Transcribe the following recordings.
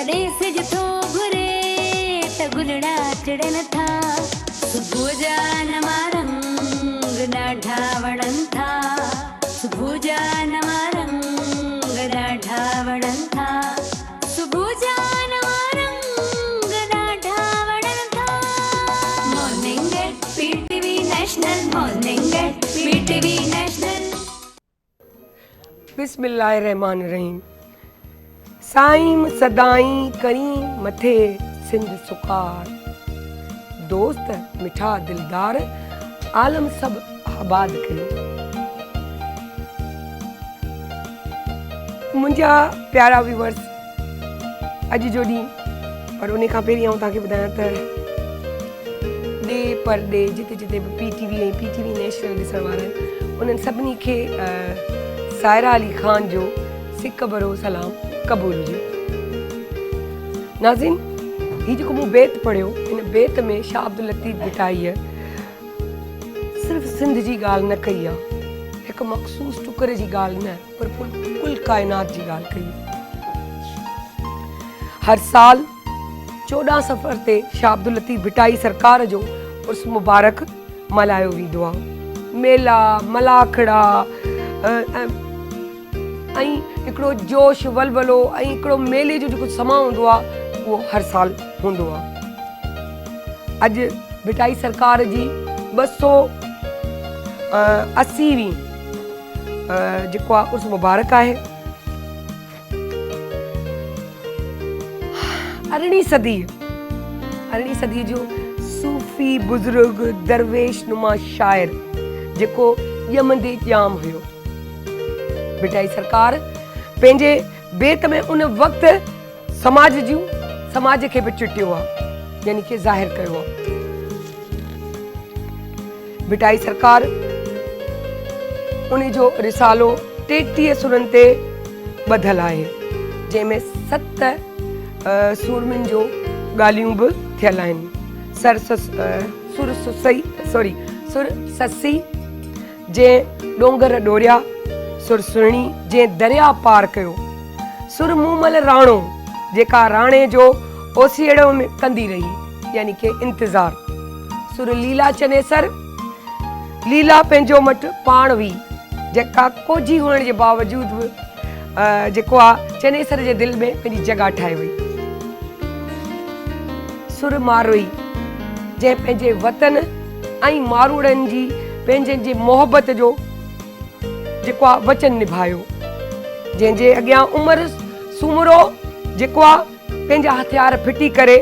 जॾहिं सिज थो घुरे त गुलड़ा चढ़नि था। सुबुह जा नवा रंग ॾाढा वणनि था। सुबुह जा नवा रंग ॾाढा वणनि था। सुबुह जा नवा रंग ॾाढा वणनि था। Morning at PTV national, morning at PTV national. बिस्मिल्लाहिर्रहमानिर्रहीम। साईं सदाई करी मथे सिंध सुकार, दोस्त मिठा दिलदार आलम सब आबाद करी। मुंहिंजा प्यारा व्यूअर्स, अॼु जो ॾींहुं, पर उन खां पहिरीं आउं तव्हांखे ॿुधायां त डे पर डे जिते जिते बि पीटीवी ऐं पीटीवी नेशनल ॾिसण वारा आहिनि, उन्हनि सभिनी खे सायरा अली ख़ान जो सिक भरो सलाम क़बूल हुजे। नाज़रीन, हीउ जेको मूं बेत पढ़ियो, इन बेत में शाह अब्दुल लतीफ़ भिटाईअ सिर्फ़ु सिंध जी ॻाल्हि न कई आहे, हिकु मख़सूस टुकरे जी ॻाल्हि न, पर कुल काइनात जी ॻाल्हि कई। हर साल 14 सफ़र ते शाह अब्दुल लतीफ़ भिटाई सरकार जो उर्स मुबारक मल्हायो वेंदो आहे। मेला मलाखड़ा ऐं हिकिड़ो जोश वलवलो ऐं हिकिड़ो मेले जो जेको समां हूंदो आहे, उहो हर साल हूंदो आहे। अॼु भिटाई सरकार जी 280वीं जेको आहे उर्स मुबारक आहे। 18वीं सदी जो सूफ़ी बुज़ुर्ग दरवेश नुमा शाइर जेको ॼमंदे ॼाम हुयो, भिटाई सरकार पंहिंजे बेत में उन वक़्तु समाज खे बि चिटियो आहे, यानी कि ज़ाहिर कयो आहे। भिटाई सरकार उन जो रिसालो 33 सुरनि ते ॿधल आहे, जंहिंमें 7 सूरमिन जो ॻाल्हियूं बि थियल आहिनि। सुर ससी जंहिं डोंगर डोरिया, सुर सुहिणी जंहिं दरिया पार कयो, सुर मूमल राणो जेका राणे जो ओसीड़ो में कंदी रही, यानी कि इंतज़ार। सुर लीला चनेसर, लीला पंहिंजो मट पाण हुई, जेका कोजी हुअण जे बावजूद बि जेको आहे चनेसर जे दिलि में पंहिंजी जॻह ठाहे वई। सुर मारोई जंहिं पंहिंजे वतन ऐं मारूड़नि जी पंहिंजे जी मोहबत जो जेको आहे वचन निभायो, जंहिंजे अॻियां उमिरि सूमरो जेको आहे पंहिंजा हथियार फिटी करे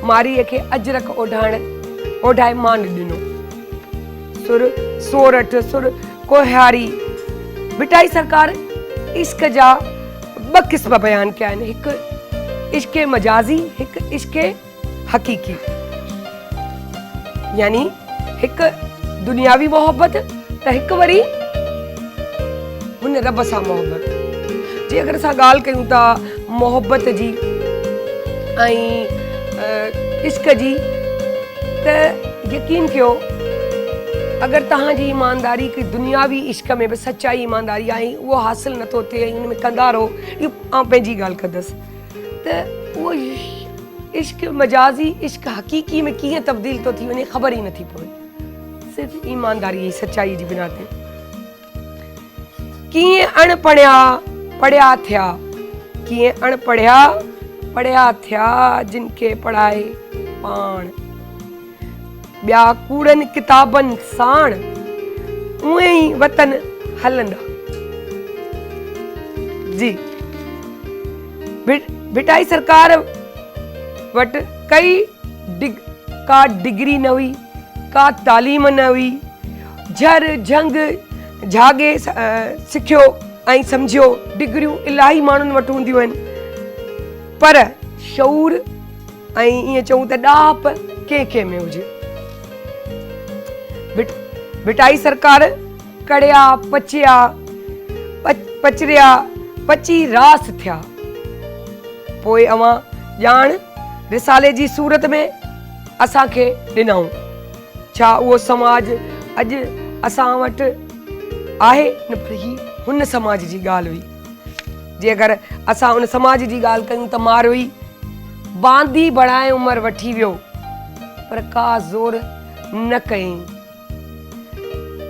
मारीअ खे अजरक ओढाए मान ॾिनो। सुर सोरठ, सुर कोहारी। भिटाई सरकार इश्क जा 2 क़िस्म बयान कया आहिनि, हिकु इश्क मजाज़ी, हिकु इश्क हक़ीक़ी। यानी हिकु दुनियावी मोहब्बत त हिकु वरी हुन रब सां मोहब्बत। जे अगरि असां ॻाल्हि कयूं था मोहब्बत जी ऐं इश्क जी, त यकीन कयो अगरि तव्हांजी ईमानदारी की दुनियावी इश्क में बि सचाई ईमानदारी आहे, उहो हासिलु नथो थिए ऐं हुन में कंदा रहो, इहो आउं पंहिंजी ॻाल्हि कंदसि, त उहो इश्क मजाज़ी इश्क हक़ीक़ी में कीअं तब्दील थो थी वञे ख़बर ई नथी पवे, सिर्फ़ु ईमानदारी ऐं सचाई जी बिना ते। कीअं अणपढ़िया पढ़िया थिया, कीअं अणपढ़िया पढ़िया थिया जिन खे पढ़ाए पाण, ॿिया कूड़नि किताबनि साण उहे ई वतन हलंदा। जी, भिटाई सरकार वटि का डिग्री न हुई, का तालीम न हुई, झर झंग झागे सिखियो ऐं सम्झियो, डिग्रियूं इलाही माण्हुनि वटि हूंदियूं आहिनि, पर शऊर ऐं ईअं चऊं त ॾाप कंहिं में हुजे। भिटाई सरकार कड़िया पचिया पचरिया पची रास थिया। पोइ अवां ॼाण रिसाले जी सूरत में असांखे ॾिनऊं। छा उहो समाज अॼु असां वटि आहे? न, पर ही हुन समाज जी ॻाल्हि हुई। जे अगरि असां उन समाज जी ॻाल्हि कयूं त मारोई बांदी बढ़ाए उम्र वठी वियो पर का ज़ोर न कयईं।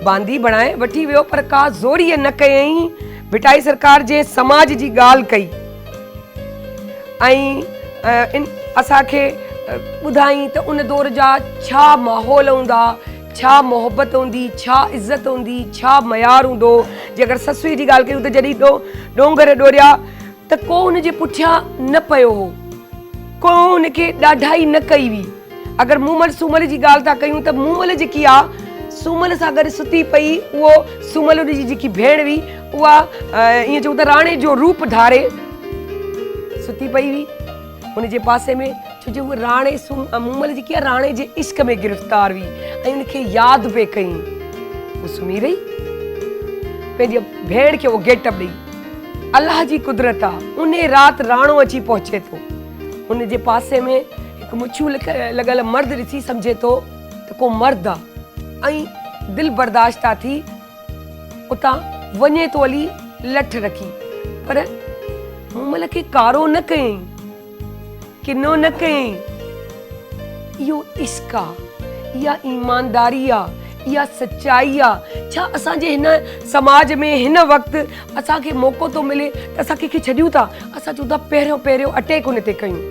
बांदी बढ़ाए वठी वियो पर का ज़ोरीअ न कयईं। भिटाई सरकार जे समाज जी ॻाल्हि कई ऐं असांखे ॿुधाई त उन दौर जा छा माहौल हूंदा, छा मोहबत हूंदी, छा इज़त हूंदी, छा मयार हूंदो। जे अगरि ससुई जी ॻाल्हि कयूं त जॾहिं डोंगर डोरिया त को हुनजे पुठियां न पियो हो, को हुनखे ॾाढाई न कई हुई। अगरि मूमल सूमल जी ॻाल्हि था कयूं त मूमल जेकी आहे सूमल सां गॾु सुती पई, उहो सूमल जी जेकी भेण हुई उहा ईअं चऊं त राणे जो रूप धारे सुती पई हुई हुनजे पासे में, छो जो उहा राणे मूमल जेकी आहे राणे जे इश्क में गिरफ़्तार हुई ऐं उनखे यादि पे कई। उहा सुम्ही रही, पंहिंजी भेण खे उहो गेटअप ॾेई। अलाह जी कुदरत आहे, उन राति राणो अची पहुचे थो, उनजे पासे में हिकु मुछियूं लॻल मर्द ॾिसी सम्झे थो त को मर्द आहे ऐं दिलि बर्दाश्त थी उतां वञे थो हली लठ रखी, पर मूमल खे कारो न कयईं, किनो न कयईं। इहो इश्क आहे, इहा ईमानदारी आहे, इहा सच्चाई आहे। छा असांजे हिन समाज में हिन वक़्तु असांखे मौक़ो थो मिले त असां कंहिंखे छॾियूं था, असां चऊं था पहिरियों अटैक हुन ते कयूं,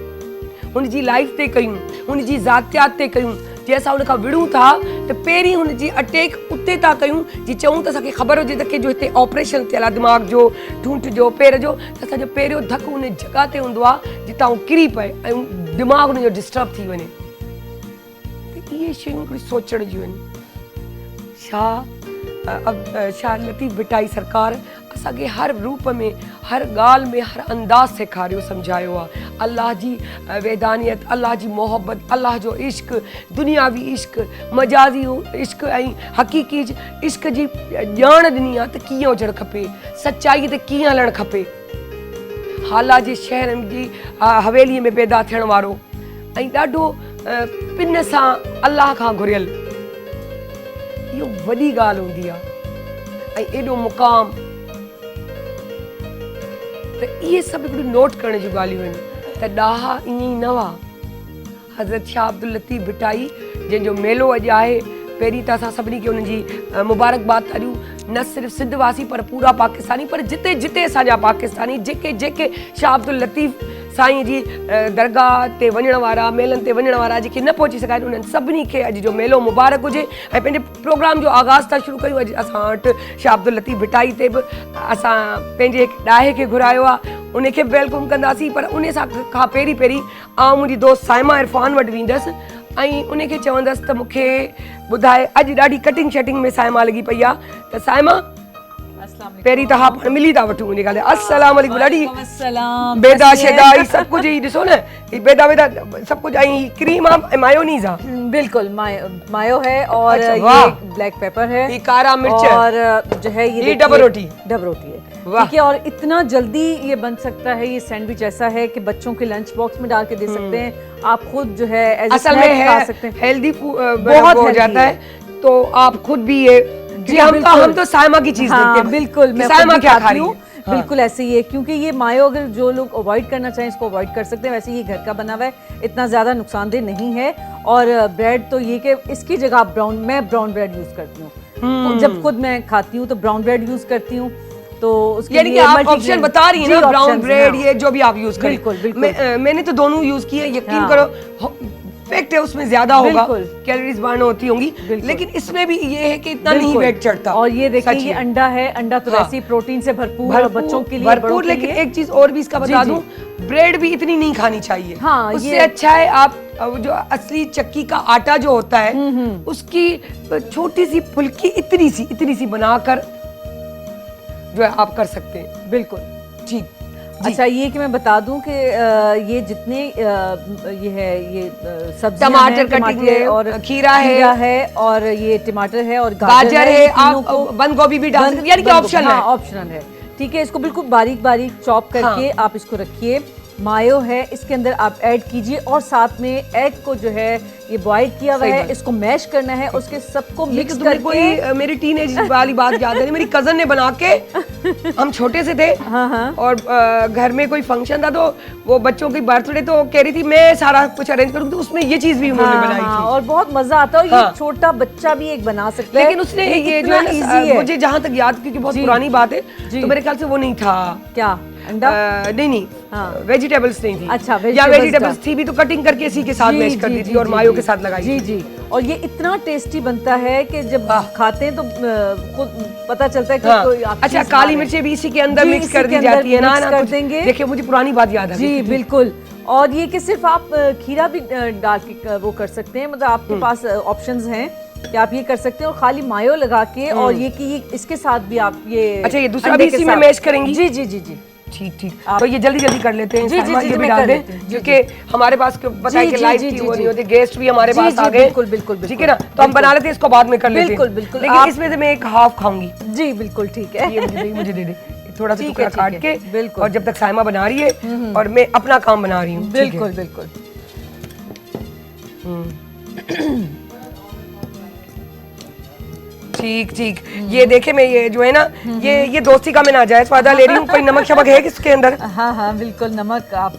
हुनजी लाइफ ते कयूं, हुनजी ज़ातियात ते कयूं। जे असां हुन खां विड़ूं था त पहिरीं हुनजी अटैक उते था कयूं जी चऊं त असांखे ख़बर हुजे त कंहिंजो हिते ऑपरेशन थियल आहे दिमाग़ जो, ठूंठ जो, पेर जो, त असांजो पहिरियों धकु हुन जॻह ते हूंदो आहे जितां हू किरी पए ऐं दिमाग़ हुनजो डिस्टर्ब थी वञे। त इहे शयूं हिकिड़ी सोचण जूं आहिनि। शाह लतीफ़ भिटाई सरकार असांखे हर रूप में, हर ॻाल्हि में, हर अंदाज़ सेखारियो, सम्झायो आहे। अल्लाह जी वैदानियत, अल्लाह जी मोहब्बत, अल्लाह जो इश्क, दुनियावी इश्क, मजाज़ी इश्क ऐं हक़ीक़ी इश्क जी ॼाण ॾिनी आहे त कीअं हुजणु खपे, सचाई ते कीअं हलणु खपे। हाला जे शहरनि जी हवेलीअ में पैदा थियण वारो ऐं ॾाढो पिन सां अल्लाह खां घुरियल, इहो वॾी ॻाल्हि हूंदी आहे ऐं एॾो मुक़ाम। त इहे सभु हिकिड़ी नोट करण जूं ॻाल्हियूं आहिनि त ॾाहा ईअं ई न हुआ। हज़रत शाह अब्दुल लतीफ़ भिटाई जंहिंजो मेलो अॼु आहे, पहिरीं त असां सभिनी खे उन्हनि जी मुबारकबाद था ॾियूं, न सिर्फ़ु सिंध वासी पर पूरा पाकिस्तानी, पर जिते जिते असांजा पाकिस्तानी जेके जेके शाह अब्दुल लतीफ़ साईं जी दरगाह ते वञण वारा, मेलनि ते वञण वारा जेके न पहुची सघा आहिनि, उन्हनि सभिनी खे अॼु जो मेलो मुबारक हुजे। ऐं पंहिंजे प्रोग्राम जो आगाज़ था शुरू कयूं। अॼु असां वटि शाह अब्दुल लतीफ़ भिटाई ते बि असां पंहिंजे ॾाहे खे घुरायो आहे, उनखे बि वेलकम कंदासीं। पर उन सां खां पहिरीं आउं मुंहिंजी दोस्त साइमा इरफान वटि वेंदसि ऐं उनखे चवंदसि त मूंखे ॿुधाए, अॼु ॾाढी कटिंग शटिंग में साइमा लॻी पई आहे, त साइमा पहिरीं त हा पाण मिली था वठूं उन ॻाल्हि। अस्सलाम वालेकुम। ॾाढी बेदा शेदा ई सभु कुझु ई ॾिसो न, बेदा वेदा सभु कुझु ऐं क्रीम आहे ऐं मायोनीज़ आहे। बिल्कुल मायो है और ये ब्लैक पेपर है, ये कारा मिर्च और जो है ये डबल रोटी है, ठीक है। और इतना जल्दी ये बन सकता है। ये सैंडविच ऐसा है कि बच्चों के लंच बॉक्स में डाल के दे सकते हैं, आप खुद जो है असल में खा सकते हैं, हेल्दी बहुत हो जाता है। तो आप खुद भी ये जी हम तो साइमा की चीज देखते हैं। बिल्कुल, मैं साइमा क्या खा रही है। बिल्कुल ऐसे ही है, क्योंकि ये मायो अगर जो लोग अवॉइड करना चाहें इसको अवॉइड कर सकते हैं। वैसे ये घर का बना हुआ है, इतना ज़्यादा नुकसानदेह नहीं है। और ब्रेड तो ये कि इसकी जगह मैं ब्राउन ब्रेड यूज़ करती हूँ। जब खुद मैं खाती हूँ तो ब्राउन ब्रेड यूज़ करती हूँ। तो उसके लिए आप ऑप्शन बता रही हैं ना, ब्राउन ब्रेड ये जो भी आप यूज़ करें। बिल्कुल मैंने तो दोनों यूज़ किए, यकीन करो फैक्ट है उसमें ज्यादा होगा, कैलोरीज बर्न होती होंगी, लेकिन इसमें भी ये है कि इतना नहीं वेट चढ़ता। और ये देखिए ये अंडा है, अंडा तो वैसे ही प्रोटीन से भरपूर, बच्चों के लिए भरपूर। लेकिन एक चीज और भी इसका बता दूं, ब्रेड भी इतनी नहीं खानी चाहिए। हाँ, उससे अच्छा है आप जो असली चक्की का आटा जो होता है उसकी छोटी सी फुल्की इतनी सी बनाकर जो है आप कर सकते हैं। बिल्कुल ठीक। अच्छा, ये कि मैं बता दूं कि ये जितने ये है, ये सब्जियां टमाटर कटिंग है और खीरा है और ये टमाटर है और गाजर है, आप बंद गोभी भी डाल सकते हैं, यानी कि ऑप्शनल है। ऑप्शनल है, ठीक है। इसको बिल्कुल बारीक बारीक चॉप करके आप इसको रखिए। मायो है, इसके अंदर आप ऐड कीजिए और साथ में एग को जो है ये बॉईल किया हुआ है, इसको मैश करना है, उसके सबको मिक्स करके। मेरी टीनेज वाली बात याद है, मेरी कजन ने बना के, हम छोटे से थे और घर में कोई फंक्शन था तो वो बच्चों की बर्थडे तो कह रही थी मैं सारा कुछ अरेंज करूँ, तो उसमें ये चीज भी उन्होंने बनाई थी और बहुत मजा आता है। ये छोटा बच्चा भी एक बना सकता है, लेकिन उसने ये जो है ना, मुझे जहाँ तक याद, क्योंकि बहुत पुरानी बात है, तो मेरे ख्याल से वो नहीं था। क्या अंडा? नहीं, वेजिटेबल्स नहीं थी। अच्छा, या वेजिटेबल्स थी भी तो कटिंग करके इसी के साथ मैश कर दी थी और मायो के साथ लगाई। जी। और ये इतना टेस्टी बनता है कि जब खाते हैं तो पता चलता है कि कोई अच्छा, काली मिर्चें भी इसी के अंदर मिक्स कर दी जाती है ना? कर देंगे। देखिए मुझे पुरानी बात याद आ गई। जी बिल्कुल। और ये कि सिर्फ आप खीरा भी डाल के वो कर सकते हैं, मतलब आपके पास ऑप्शंस हैं कि आप ये कर सकते हैं और खाली मायो लगा के, और ये कि इसके साथ भी आप ये। अच्छा, ये दूसरा भी इसी में मैश करेंगी? जी। ठीक। तो ये जल्दी कर लेते हैं। जी, भी डाल दें, क्योंकि हमारे पास पता है कि लाइव की वो नहीं होती, गेस्ट भी हमारे पास आ गए। बिल्कुल। ठीक है ना, तो हम बना लेते हैं, इसको बाद में कर लेते हैं। बिल्कुल। लेकिन इसमें से मैं एक हाफ खाऊंगी। जी बिल्कुल, ठीक है। ये मुझे दे दे थोड़ा सा टुकड़ा काट के। बिल्कुल। और जब तक साइमा बना रही है और मैं अपना काम बना रही हूँ। बिल्कुल। ठीक। ये देखे, मैं ये जो है ना, ये दोस्ती का मैं नाजायज फायदा ले रही हूँ। कोई नमक शमक है किसके अंदर? हाँ बिल्कुल, नमक आप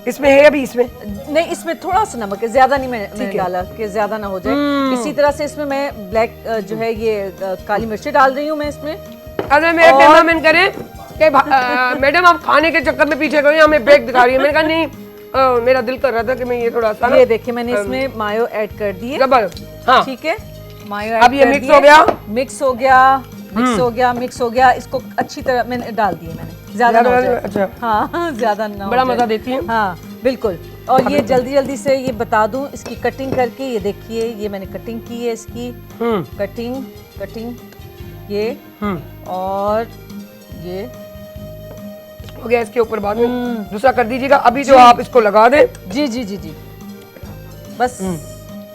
इसमें है अभी? इसमें नहीं, इसमें थोड़ा सा नमक है, ज्यादा नहीं मैंने डाला कि ज्यादा ना हो जाए। इसी तरह से इसमें मैं ब्लैक जो है ये काली मिर्ची डाल रही हूँ मैं इसमें। अगर मेरे कैमरामैन करें कि मैडम आप खाने के चक्कर में पीछे गई, हमें ब्रेक दिखा रही है, मैंने कहा नहीं, मेरा दिल कर रहा था कि मैं ये थोड़ा सा। ये देखिए मैंने इसमें मायो ऐड कर दी है। हाँ ठीक है, मायो अब ये मिक्स हो गया। मिक्स हो गया। इसको अच्छी तरह मैंने डाल दिए, मैंने ज्यादा ना हो जाए। अच्छा हाँ ज्यादा ना, बड़ा मजा देती है। हाँ बिल्कुल। और ये जल्दी से ये बता दूं, इसकी कटिंग करके, ये देखिए ये मैंने कटिंग की है इसकी। कटिंग ये और ये हो गया। इसके ऊपर बाद में दूसरा कर दीजिएगा। अभी जो आप इसको लगा दें। जी बस,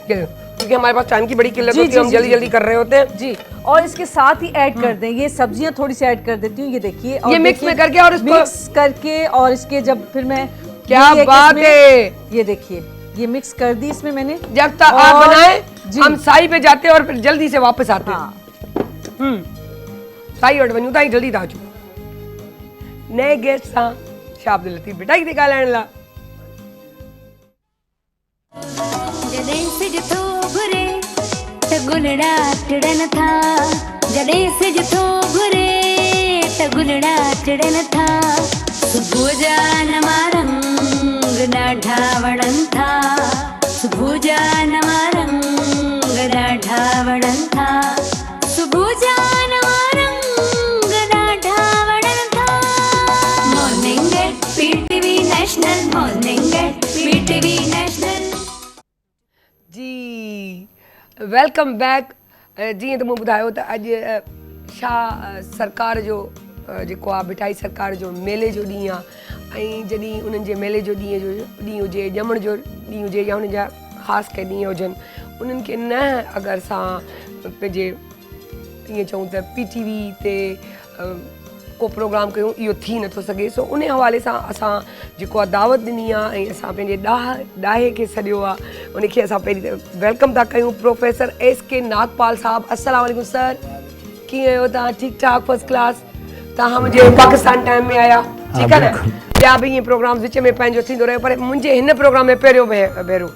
क्योंकि हमारे पास टाइम की बड़ी किल्लत होती है, हम जल्दी कर रहे होते हैं। जी। और इसके साथ ही ऐड कर दें, ये सब्जियां थोड़ी सी ऐड कर देती हूँ। ये देखिए, ये मिक्स में करके और इसको मिक्स करके, और इसके जब फिर मैं, क्या बात है, ये देखिए ये मिक्स कर दी इसमें मैंने। जब तक आप बनाए हम साई पे जाते हैं और फिर जल्दी से वापस आते हैं। साई और वनू ताई जल्दी ताजू नए गेस्ट सा शाब्द लतीफ बेटा ही दिखा लेने ला। जॾहिं सिज थो घुरे त गुलड़ा टिड़न था, जॾहिं सिज थो घुरे त गुलड़ा टिड़न था, सुबुह जा नवा रंग ॾाढा वणनि था, सुबुह जा नवा रंग ॾाढा वणनि था, सुबुह जा नवा रंग ॾाढा वणनि था। Morning at PTV national, morning at PTV national. जी वेलकम बैक। जीअं त मूं ॿुधायो त अॼु छा सरकार जो जेको आहे मिठाई सरकार जो मेले जो ॾींहुं आहे, ऐं जॾहिं उन्हनि जे मेले जो ॾींहुं हुजे, ॼमण जो ॾींहुं हुजे, या हुननि जा ख़ासि कंहिं ॾींहं हुजनि, उन्हनि खे न अगरि असां पंहिंजे ईअं चऊं त PTV ते को प्रोग्राम कयूं, इहो थी नथो सघे। सो उन हवाले सां असां जेको आहे दावत ॾिनी आहे, ऐं असां पंहिंजे ॾाहे खे सॾियो आहे, उनखे असां पहिरीं वेलकम था कयूं। प्रोफेसर SK नागपाल साहब, अस्सलाम वालेकुम सर, कीअं आहियो तव्हां? ठीकु ठाक, फर्स्ट क्लास। तव्हां मुंहिंजे पाकिस्तान टाइम में आया, ठीकु आहे न? ॿिया बि ईअं प्रोग्राम विच में पंहिंजो थींदो रहियो, पर मुंहिंजे हिन प्रोग्राम में पहिरियों भेरो,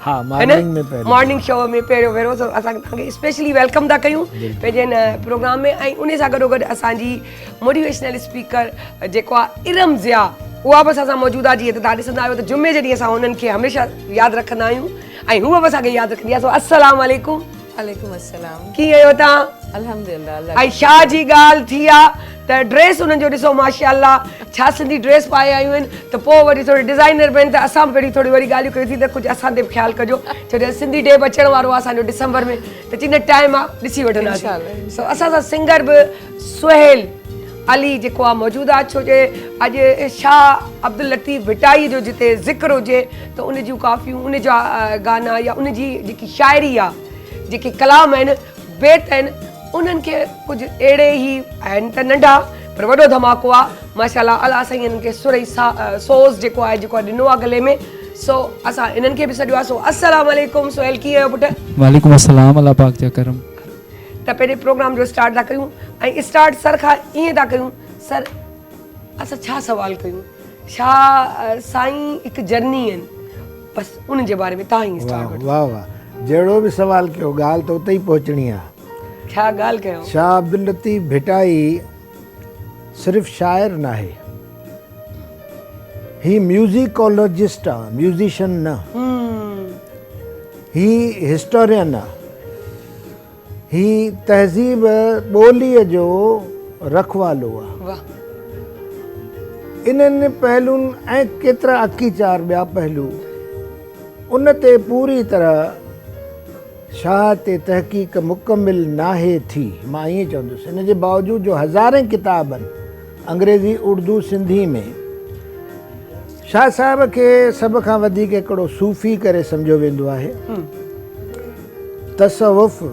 मॉर्निंग शो में पहिरियों भेरो। असां तव्हांखे स्पेशली वेलकम था कयूं पंहिंजे हिन प्रोग्राम में। ऐं उन सां गॾोगॾु असांजी मोटिवेशनल स्पीकर जेको आहे इरम ज़िया, उहा बि असां मौजूदु आहे। जीअं त तव्हां ॾिसंदा आहियो त जुमे जे ॾींहुं असां हुननि खे हमेशह यादि रखंदा आहियूं, ऐं हूअ बि असांखे यादि रखंदी आहे। सो अस्सलाम वालेकुम। वालेकुम अस्सलाम। कीअं आहियो तव्हां? अल्हम्दुलिल्लाह। ऐं शाह जी ॻाल्हि थी आहे त ड्रेस उन्हनि जो ॾिसो माशाअल्लाह, छा सिंधी ड्रेस पाए आयूं आहिनि, त पोइ वरी थोरी डिज़ाइनर बि आहिनि, त असां बि पहिरीं थोरी वरी ॻाल्हियूं कयूं थी त कुझु असां ते बि ख़्यालु कजो, छो जो सिंधी डे बि अचण वारो आहे असांजो दिसंबर में, त चवंदा टाइम आहे ॾिसी वठंदासीं। सो असां सां सिंगर बि सुहेल अली जेको आहे मौजूदु आहे, छो जे अॼु शाह अब्दुल लतीफ़ भिटाई जो जिते ज़िक्र हुजे त उन जूं काफ़ियूं, उन जा गाना या उन जी जेकी शाइरी आहे, जेके कलाम आहिनि, बेत आहिनि, उन्हनि खे कुझु अहिड़े ई आहिनि त नंढा पर वॾो धमाको आहे। माशाल्लाह अलाह साईं इन्हनि खे सुरई सोज़ जेको आहे ॾिनो आहे गले में। सो असां इन्हनि खे बि सॾियो आहे। सो अस्सलाम वालेकुम सोहेल, कीअं आहियो पुटु? वालेकुम अस्सलाम, अल्लाह पाक जा करम। त पहिरें प्रोग्राम जो स्टार्ट था कयूं ऐं स्टार्ट सर खां ईअं था कयूं, सर असां छा सवाल कयूं, छा साईं हिकु जर्नी आहिनि, बसि उन जे बारे में तव्हां ई स्टार्ट वाह वाह वाह, जहिड़ो बि सवाल कयो ॻाल्हि त उते ई पहुचणी आहे। छा ॻाल्हि कयो? शाह अब्दुल लतीफ़ भिटाई सिर्फ़ु शाइर न आहे, ही म्यूज़िकोलॉजिस्ट आहे, म्यूज़िशियन न, ही हिस्टोरियन आहे, ही तहज़ीब ॿोलीअ जो रखवालो आहे। वाह, इन्हनि पहलुनि ऐं केतिरा अकी चार ॿिया पहलू उन ते पूरी तरह शाह ते तहक़ीक़ मुकमिल नाहे थी। मां ईअं चवंदुसि, इन जे बावजूदि जो हज़ारे किताब आहिनि अंग्रेज़ी, उर्दू, सिंधी में, शाह साहिब खे सभ खां वधीक हिकिड़ो सूफ़ी करे सम्झो वेंदो आहे। तसव्वुफ़,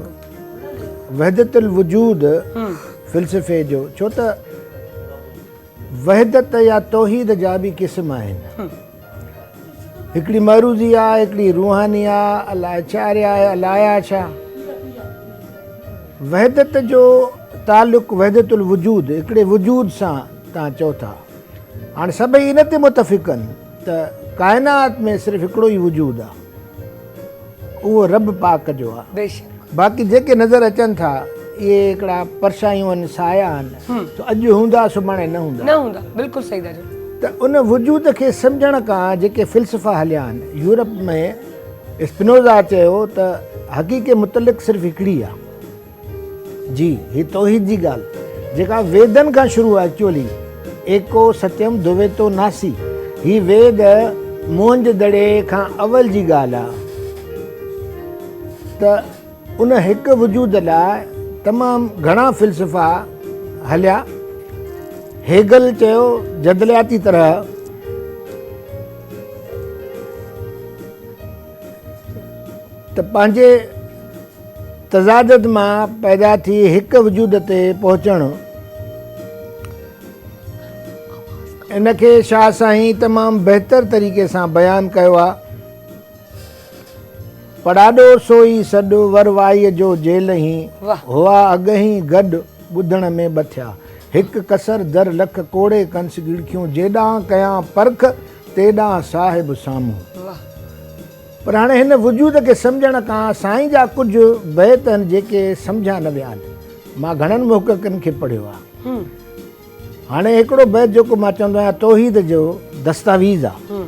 वहदतुल वजूद फ़िलसफ़े जो, छो त वहदत या तौहीद जा बि क़िस्म आहिनि। हिकिड़ी मरूज़ी आहे, हिकिड़ी रूहानी आहे, अलाए छा आहे, अलाया छा। वहदत जो तालुक़ु वहदतुल वजूद, हिकिड़े वजूद सां तव्हां चओ था। हाणे सभई इन ते मुतफ़िक़ आहिनि त काइनात में सिर्फ़ु हिकिड़ो ई वजूद आहे, उहो रब पाक जो आहे। बेशक। बाक़ी जेके नज़र अचनि था इहे हिकिड़ा परछायूं आहिनि, साया आहिनि, तो अॼु हूंदा सुभाणे न हूंदा। बिल्कुलु सही था चओ। त उन वजूद खे सम्झण खां जेके फ़िलसफ़ा हलिया आहिनि, यूरोप में स्पिनोज़ा चयो त हक़ीक़त मुतलिक़ सिर्फ़ु हिकिड़ी आहे। जी, ही तौहीद जी ॻाल्हि जेका वेदनि खां शुरू आहे। एक्चुअली एको सत्यम द्वैतो नासी, ही वेद मोहंज दड़े खां अवल जी ॻाल्हि आहे। त उन हिकु वजूद लाइ तमामु घणा फ़िलसफ़ा हलिया। हेगल चयो जदलियाती तरह त पंहिंजे तज़ादत मां पैदा थी हिकु वजूद ते पहुचणु, इनखे शाह साईं तमामु बहितर तरीक़े सां बयानु कयो आहे। पढ़ाॾो सोई सॾु वरवाईअ जो जेल ई हुआ अॻही गॾु ॿुधण में बथिया, हिकु कसर दर लख कोड़े कंस गिड़खियूं, जेॾां कयां परख तेॾां साहिब साम्हूं। पर हाणे हिन वजूद खे सम्झण खां साईं जा कुझु बैत आहिनि जेके सम्झा न विया आहिनि। मां घणनि मुहक़क़नि खे पढ़ियो आहे। हाणे हिकिड़ो बैत जेको मां चवंदो आहियां तौहीद जो दस्तावेज़ आहे,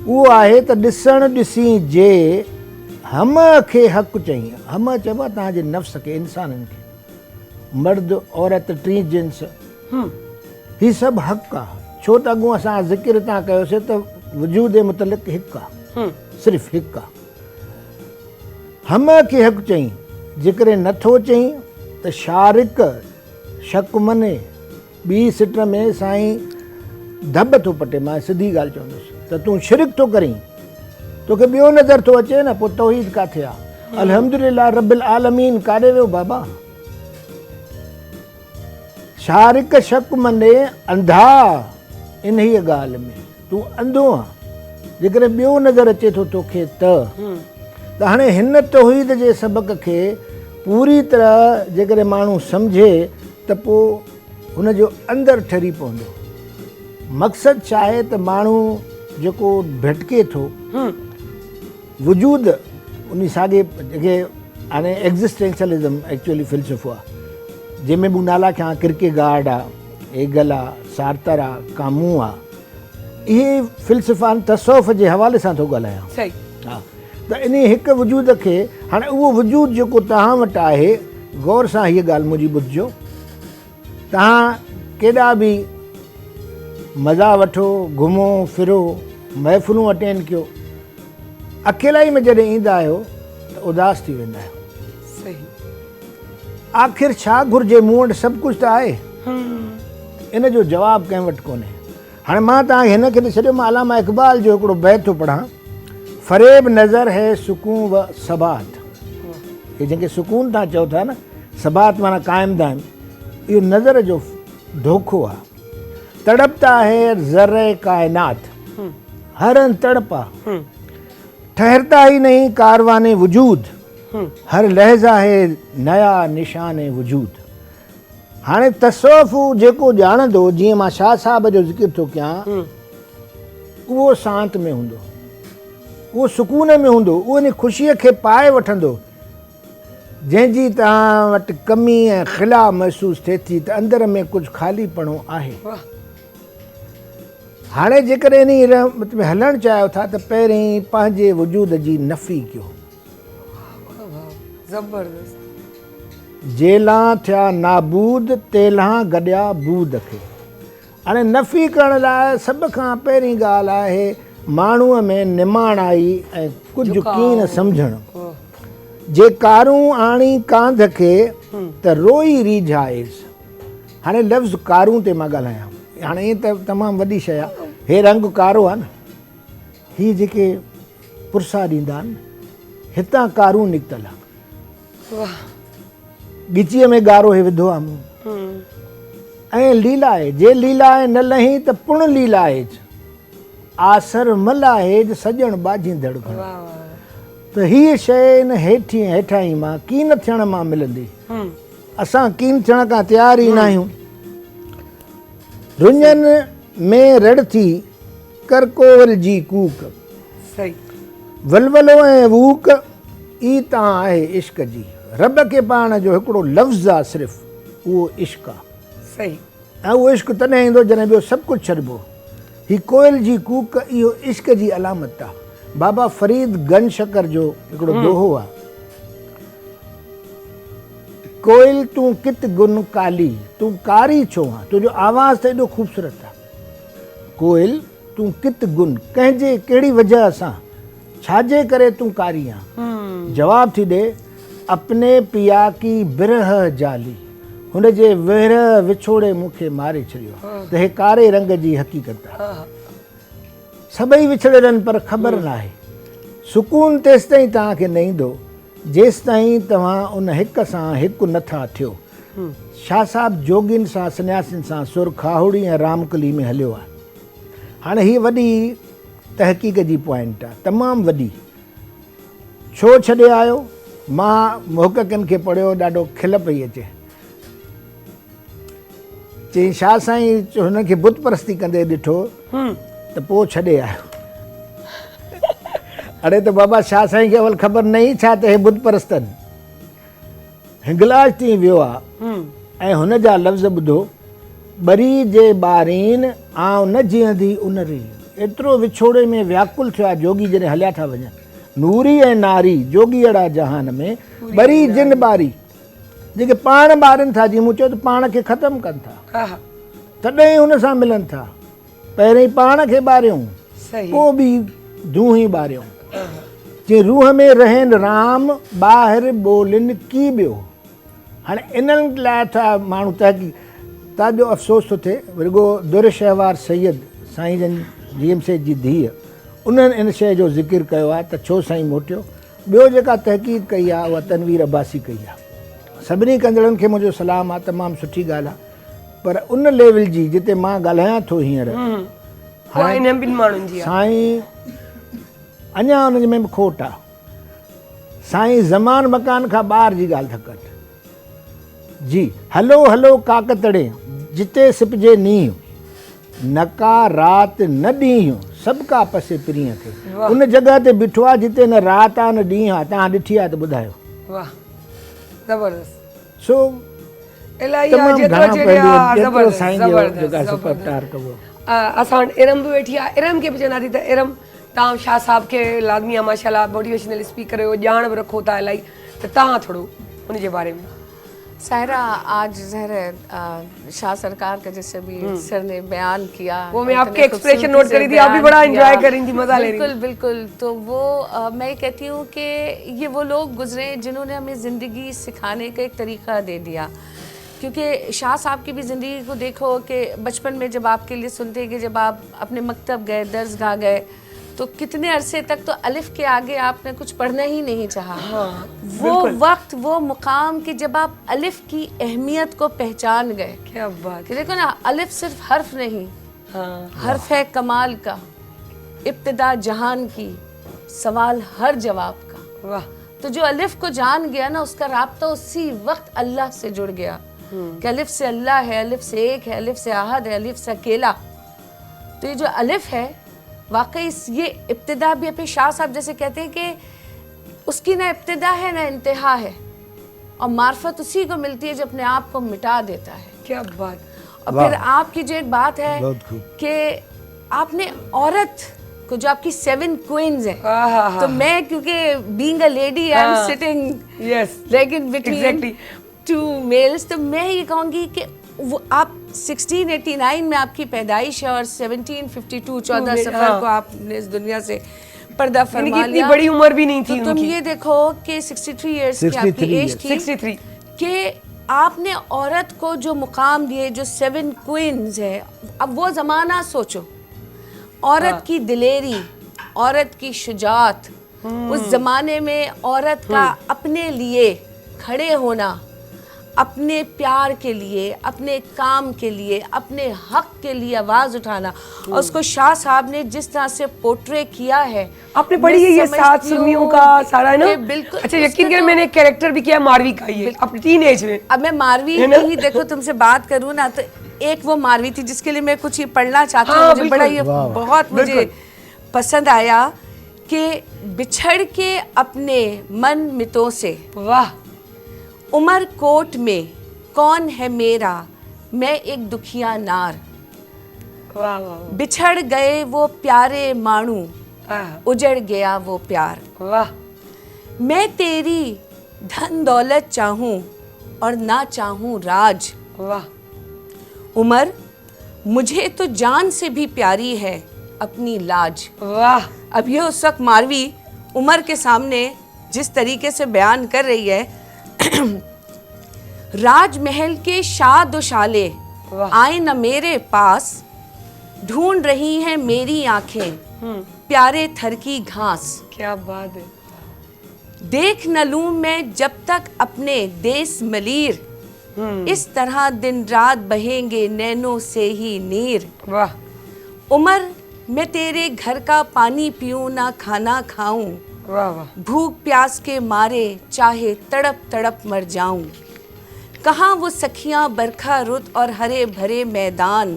उहो आहे त ॾिसण ॾिसी जे हम खे हक़ चई। हम चइबो आहे तव्हांजे नफ़्स खे, इंसाननि खे, मर्द औरत टी जिन्स, ही सभु हक़ आहे। छो त अॻूं असां ज़िक्र तव्हां कयोसीं त वजूद मुतलिक़ हिकु आहे, सिर्फ़ु हिकु आहे। हम खे हक़ चई, जेकॾहिं नथो चई त शारिक शक मने। ॿी सिट में साईं धब थो पटे, मां सिधी ॻाल्हि चवंदुसि त तूं शिरक थो करीं, तोखे ॿियो नज़र थो अचे न, पोइ तौहीद किथे आहे? अल्हम्दुलिल्लाह रब्बिल आलमीन काॾे वियो बाबा? शारिक शक मने अंधा इन ई ॻाल्हि में, तूं अंधो आहे जेकॾहिं ॿियो नज़र अचे थो तोखे त हाणे हिन तौहीद जे सबक़ खे पूरी तरह जेकॾहिं माण्हू सम्झे त पोइ हुनजो अंदरि ठरी पवंदो। मक़सदु छा आहे त माण्हू जेको भटके थो, वजूद उन साॻे जेके हाणे एग्ज़िस्टेंशलिज़म एक्चुअली फ़िलसफ़ो आहे, जंहिंमें बि नाला कयां किरकेगार्ड आहे, हेगल आहे, सार्तर आहे, कामू आहे, इहे फ़िलसफ़ा तसौफ़ जे हवाले सां थो ॻाल्हायां। सही। हा, त इन हिकु वजूद खे, हाणे उहो वजूद जेको तव्हां वटि आहे, गौर सां हीअ ॻाल्हि मुंहिंजी ॿुधिजो। तव्हां केॾा बि मज़ा वठो, घुमो फिरो, महफ़िलूं अटेंड कयो, अकेलाई में जॾहिं ईंदा आहियो त उदास थी वेंदा आहियो। सही। आख़िर छा घुरिजे? मूं वटि सभु कुझु त आहे, इन जो जवाबु कंहिं वटि कोन्हे। हाणे मां तव्हांखे हिन खे ॾिसी छॾियो, मां अलामा इक़बाल जो हिकिड़ो बैत थो पढ़ां, फ़रेब नज़र है सुकून व सबात। हे जंहिंखे सुकून तव्हां चओ था न, सबात माना क़ाइमु दाइम, इहो नज़र जो धोखो आहे। तड़पता है ज़र्रे कायनात, हर अन तड़पा, ठहरता ही नहीं कारवाने वजूद, हर लहज़ा है नया निशान वजूद। हाणे तसव्वुफ़ जेको ॼाणंदो, जीअं मां शाह साहब जो ज़िक्र थो कयां, उहो शांत में हूंदो, उहो सुकून में हूंदो, उहो इन ख़ुशीअ खे पाए वठंदो जंहिंजी तव्हां वटि कमी ऐं ख़िला महसूसु थिए थी त अंदर में कुझु ख़ालीपणो आहे। हाणे जेकॾहिं इन रहमत में हलणु चाहियो था त पहिरीं पंहिंजे वजूद जी नफ़ी कयो। ज़बरदस्त। जेलां थिया नाबूद तेलां गॾिया बूद खे। हाणे नफ़ी करण लाइ सभ खां पहिरीं ॻाल्हि आहे माण्हूअ में निमाणाई ऐं कुझु कीन सम्झणु। जे कारूं आणी कांध खे त रोई रीझाएसि। हाणे लफ़्ज़ कारूं ते मां ॻाल्हायां, हाणे ईअं त तमामु वॾी शइ आहे, हे रंग कारो आहे न, हीअ जेके पुरसा ॾींदा आहिनि हितां कारूं निकितल आहे, ॻिचीअ में ॻारो हे विधो आहे मूं। ऐं लीला आहे, जे लीला आहे न लही त पुण लीला आहे, आसर मला आहे सॼण बाजींदड़ घण। त हीअ शइ इन हेठां ई मां कीन थियण मां मिलंदी। असां कीन थियण खां तयार ई न आहियूं। रुञनि में रड़ थी कर कोवल जी कूक, सही। वलवलो ऐं वूक ई तव्हां आहे इश्क जी। रब खे पाण जो हिकिड़ो लफ़्ज़ आहे सिर्फ़ु, उहो इश्क आहे। सही। ऐं उहो इश्क तॾहिं ईंदो जॾहिं ॿियो सभु कुझु छॾिबो। ही कोयल जी कूक इहो इश्क जी अलामत आहे। बाबा फरीद गन शकर जो हिकिड़ो दोहो आहे, कोयल तूं कित गुन काली, तूं कारी छो आहे, तुंहिंजो आवाज़ त एॾो ख़ूबसूरत आहे। कोयल तूं कित गुन, कंहिंजे कहिड़ी वजह सां, छाजे करे तूं कारी आहे? जवाब थी ॾे, अपने पिया की बिरह जाली, हुनजे विरह विछोड़े मूंखे मारे छॾियो। त हे कारे रंग जी हक़ीक़त आहे। सभई विछड़नि पर ख़बर न आहे। सुकून तेसि ताईं तव्हांखे न ईंदो जेसि ताईं तव्हां उन हिक सां हिकु नथा थियो। शाह साहब जोगियुनि सां सन्यासियुनि सां सुर खाहुड़ी ऐं रामकली में हलियो आहे। हाणे हीअ वॾी तहक़ीक़ जी पॉइंट आहे, तमामु वॾी। छो छॾे आयो? मां मुहक़क़नि खे पढ़ियो, ॾाढो खिल पई अचे। चई शाह साईं हुनखे बुत परस्ती कंदे ॾिठो त पोइ छॾे आयो। अड़े त बाबा शाह साईं खे अवल ख़बर न ई छा त हे बुत परस्तनि। हिंगलाज थी वियो आहे ऐं हुन जा लफ़्ज़ ॿुधो, बरी जे ॿारीन आउं न जीअंदी उन री। एतिरो विछोड़े में व्याकुल थियो आहे जोगी जॾहिं हलिया था वञनि। नूरी ऐं नारी जोगी अहिड़ा जहान में बरी जिन ॿारी, जेके पाण ॿारनि था, जीअं मूं चयो त पाण खे ख़तमु कनि था, तॾहिं हुन सां मिलनि था। पहिरीं पाण खे ॿारियूं, पोइ बि दूं ई ॿारियूं। जीअं रूह में रहनि राम, ॿाहिरि ॿोलिनि की ॿियो। हाणे इन्हनि लाइ था माण्हू तहक़ीक़। तव्हांजो अफ़सोस थो थिए, रुॻो दुर शहवार सैयद साईं जन जीएम सेठ जी धीअ, उन्हनि इन शइ जो ज़िक्र कयो आहे त छो साईं मोटियो। ॿियो जेका तहक़ीक़ कई आहे उहा तनवीर अब्बासी कई आहे। सभिनी कंदड़नि खे मुंहिंजो सलाम आहे, तमामु सुठी ॻाल्हि आहे। पर उन लेवल जी जिते मां ॻाल्हायां थो हींअर, साईं अञा हुनजे में बि खोट आहे। साईं ज़मान मकान खां ॿाहिरि जी ॻाल्हि था कनि। जी हलो हलो काकतड़े जिते सिपजे नींहुं, नका राति न ॾींहुं, सभु का पसे प्रीअ खे। उन जॻह ते बीठो आहे जिते न राति आहे न ॾींहुं आहे। तव्हां ॾिठी आहे त ॿुधायो। वाह, ज़बरदस्त। सो असां इरम बि वेठी आहे, इरम खे बि चवंदासीं त इरम तव्हां शाह साहब खे लाज़मी आहे माशाल्लाह मोटिवेशनल स्पीकर हो, ॼाण बि रखो था इलाही, त तव्हां थोरो उनजे बारे में। सायरा, आज ज़हर शाह सरकार का जैसे भी सर ने बयान किया, वो मैं आपके एक्सप्रेशन नोट करी थी, आप भी बड़ा एंजॉय कर रही थी, मजा ले रही थी। बिल्कुल बिल्कुल। तो वो मैं कहती हूँ कि ये वो लोग गुजरे जिन्होंने हमें ज़िंदगी सिखाने का एक तरीक़ा दे दिया। क्योंकि शाह साहब की भी ज़िंदगी को देखो कि बचपन में जब आपके लिए सुनते कि जब आप अपने मकतब गए, दर्सगाह गए, तो कितने अरसे तक तो अलिफ के आगे आपने कुछ पढ़ना ही नहीं चाहा। हाँ, वो वक्त, वो मुकाम कि जब आप अलिफ की अहमियत को पहचान गए क्या बात। कि देखो ना, अलिफ सिर्फ हर्फ नहीं, हाँ, हर्फ है कमाल का, इब्तिदा जहान की, सवाल हर जवाब का। वाह। तो जो अलिफ को जान गया ना, उसका राब्ता उसी वक्त अल्लाह से जुड़ गया कि अलिफ से अल्लाह है, अलिफ से एक है, अलिफ से अहद है, अलिफ से अकेला। तो ये जो अलिफ है, वाकई ये इब्तिदा भी अपने शाह साहब जैसे कहते हैं कि उसकी ना इब्तिदा है ना इंतहा है, और मार्फत उसी को मिलती है जो अपने आप को मिटा देता है। क्या बात। और फिर आपकी जो एक बात है बहुत खूब। कि आपने औरत को, जो आपकी 7 क्वींस है, हाँ, तो मैं क्योंकि being a lady I am हाँ, सिटिंग yes, लेकिन बिटवीन exactly. 2 मेल्स, तो मैं ये कहूँगी कि वो आप 1689 में आपकी पैदाइश है और 1752 14 में, सफर हाँ। को आपने इस दुनिया से पर्दा यानी फरमा कि इतनी लिया। बड़ी उम्र भी नहीं थी तो तुम उनकी। ये देखो कि 63 इयर्स की 63 आपकी एज थी 63। कि आपने औरत को जो मुकाम दिए, जो 7 क्वींस है। अब वो ज़माना सोचो, औरत की दिलेरी, औरत की शुजात, उस ज़माने में औरत का अपने लिए खड़े होना, अपने प्यार के लिए, अपने काम के लिए, अपने हक के लिए आवाज़ उठाना, और उसको शाह साहब ने जिस तरह से पोर्ट्रे किया है। आपने पढ़ी है ये 7 सुरमियों का सारा, है ना? बिल्कुल। अच्छा, यकीन करें मैंने एक कैरेक्टर भी किया मारवी का, ये अपनी टीनेज में। अब मैं मारवी है ना? की ही देखो तुमसे बात करूँ ना, तो एक वो मारवी थी जिसके लिए मैं कुछ ये पढ़ना चाहती हूँ। हाँ, मुझे बड़ा ये वाह, बहुत मुझे बिल्कुल। पसंद आया कि बिछड़ के अपने मन मितों से, वाह। उमर कोट में कौन है मेरा, मैं एक दुखिया नार, वाह वाह बिछड़ गए वो प्यारे माणू, वाह, उजड़ गया वो प्यार। वाह। मैं तेरी धन दौलत चाहूं और ना चाहूं राज, वाह। उमर मुझे तो जान से भी प्यारी है अपनी लाज। वाह। अब ये उस वक्त मारवी उमर के सामने जिस तरीके से बयान कर रही है, राजमहल के शाह दुशाले आए न मेरे पास, ढूंढ रही हैं मेरी आंखें प्यारे थर की घास। क्या बात है। देख न लूं मैं जब तक अपने देश मलीर, इस तरह दिन रात बहेंगे नैनों से ही नीर। वाह। उमर मैं तेरे घर का पानी पीऊं ना खाना खाऊं, वाह वाह। भूख प्यास के मारे चाहे तड़प तड़प मर जाऊं। कहाँ वो सखियां बरखा रुत और हरे भरे मैदान,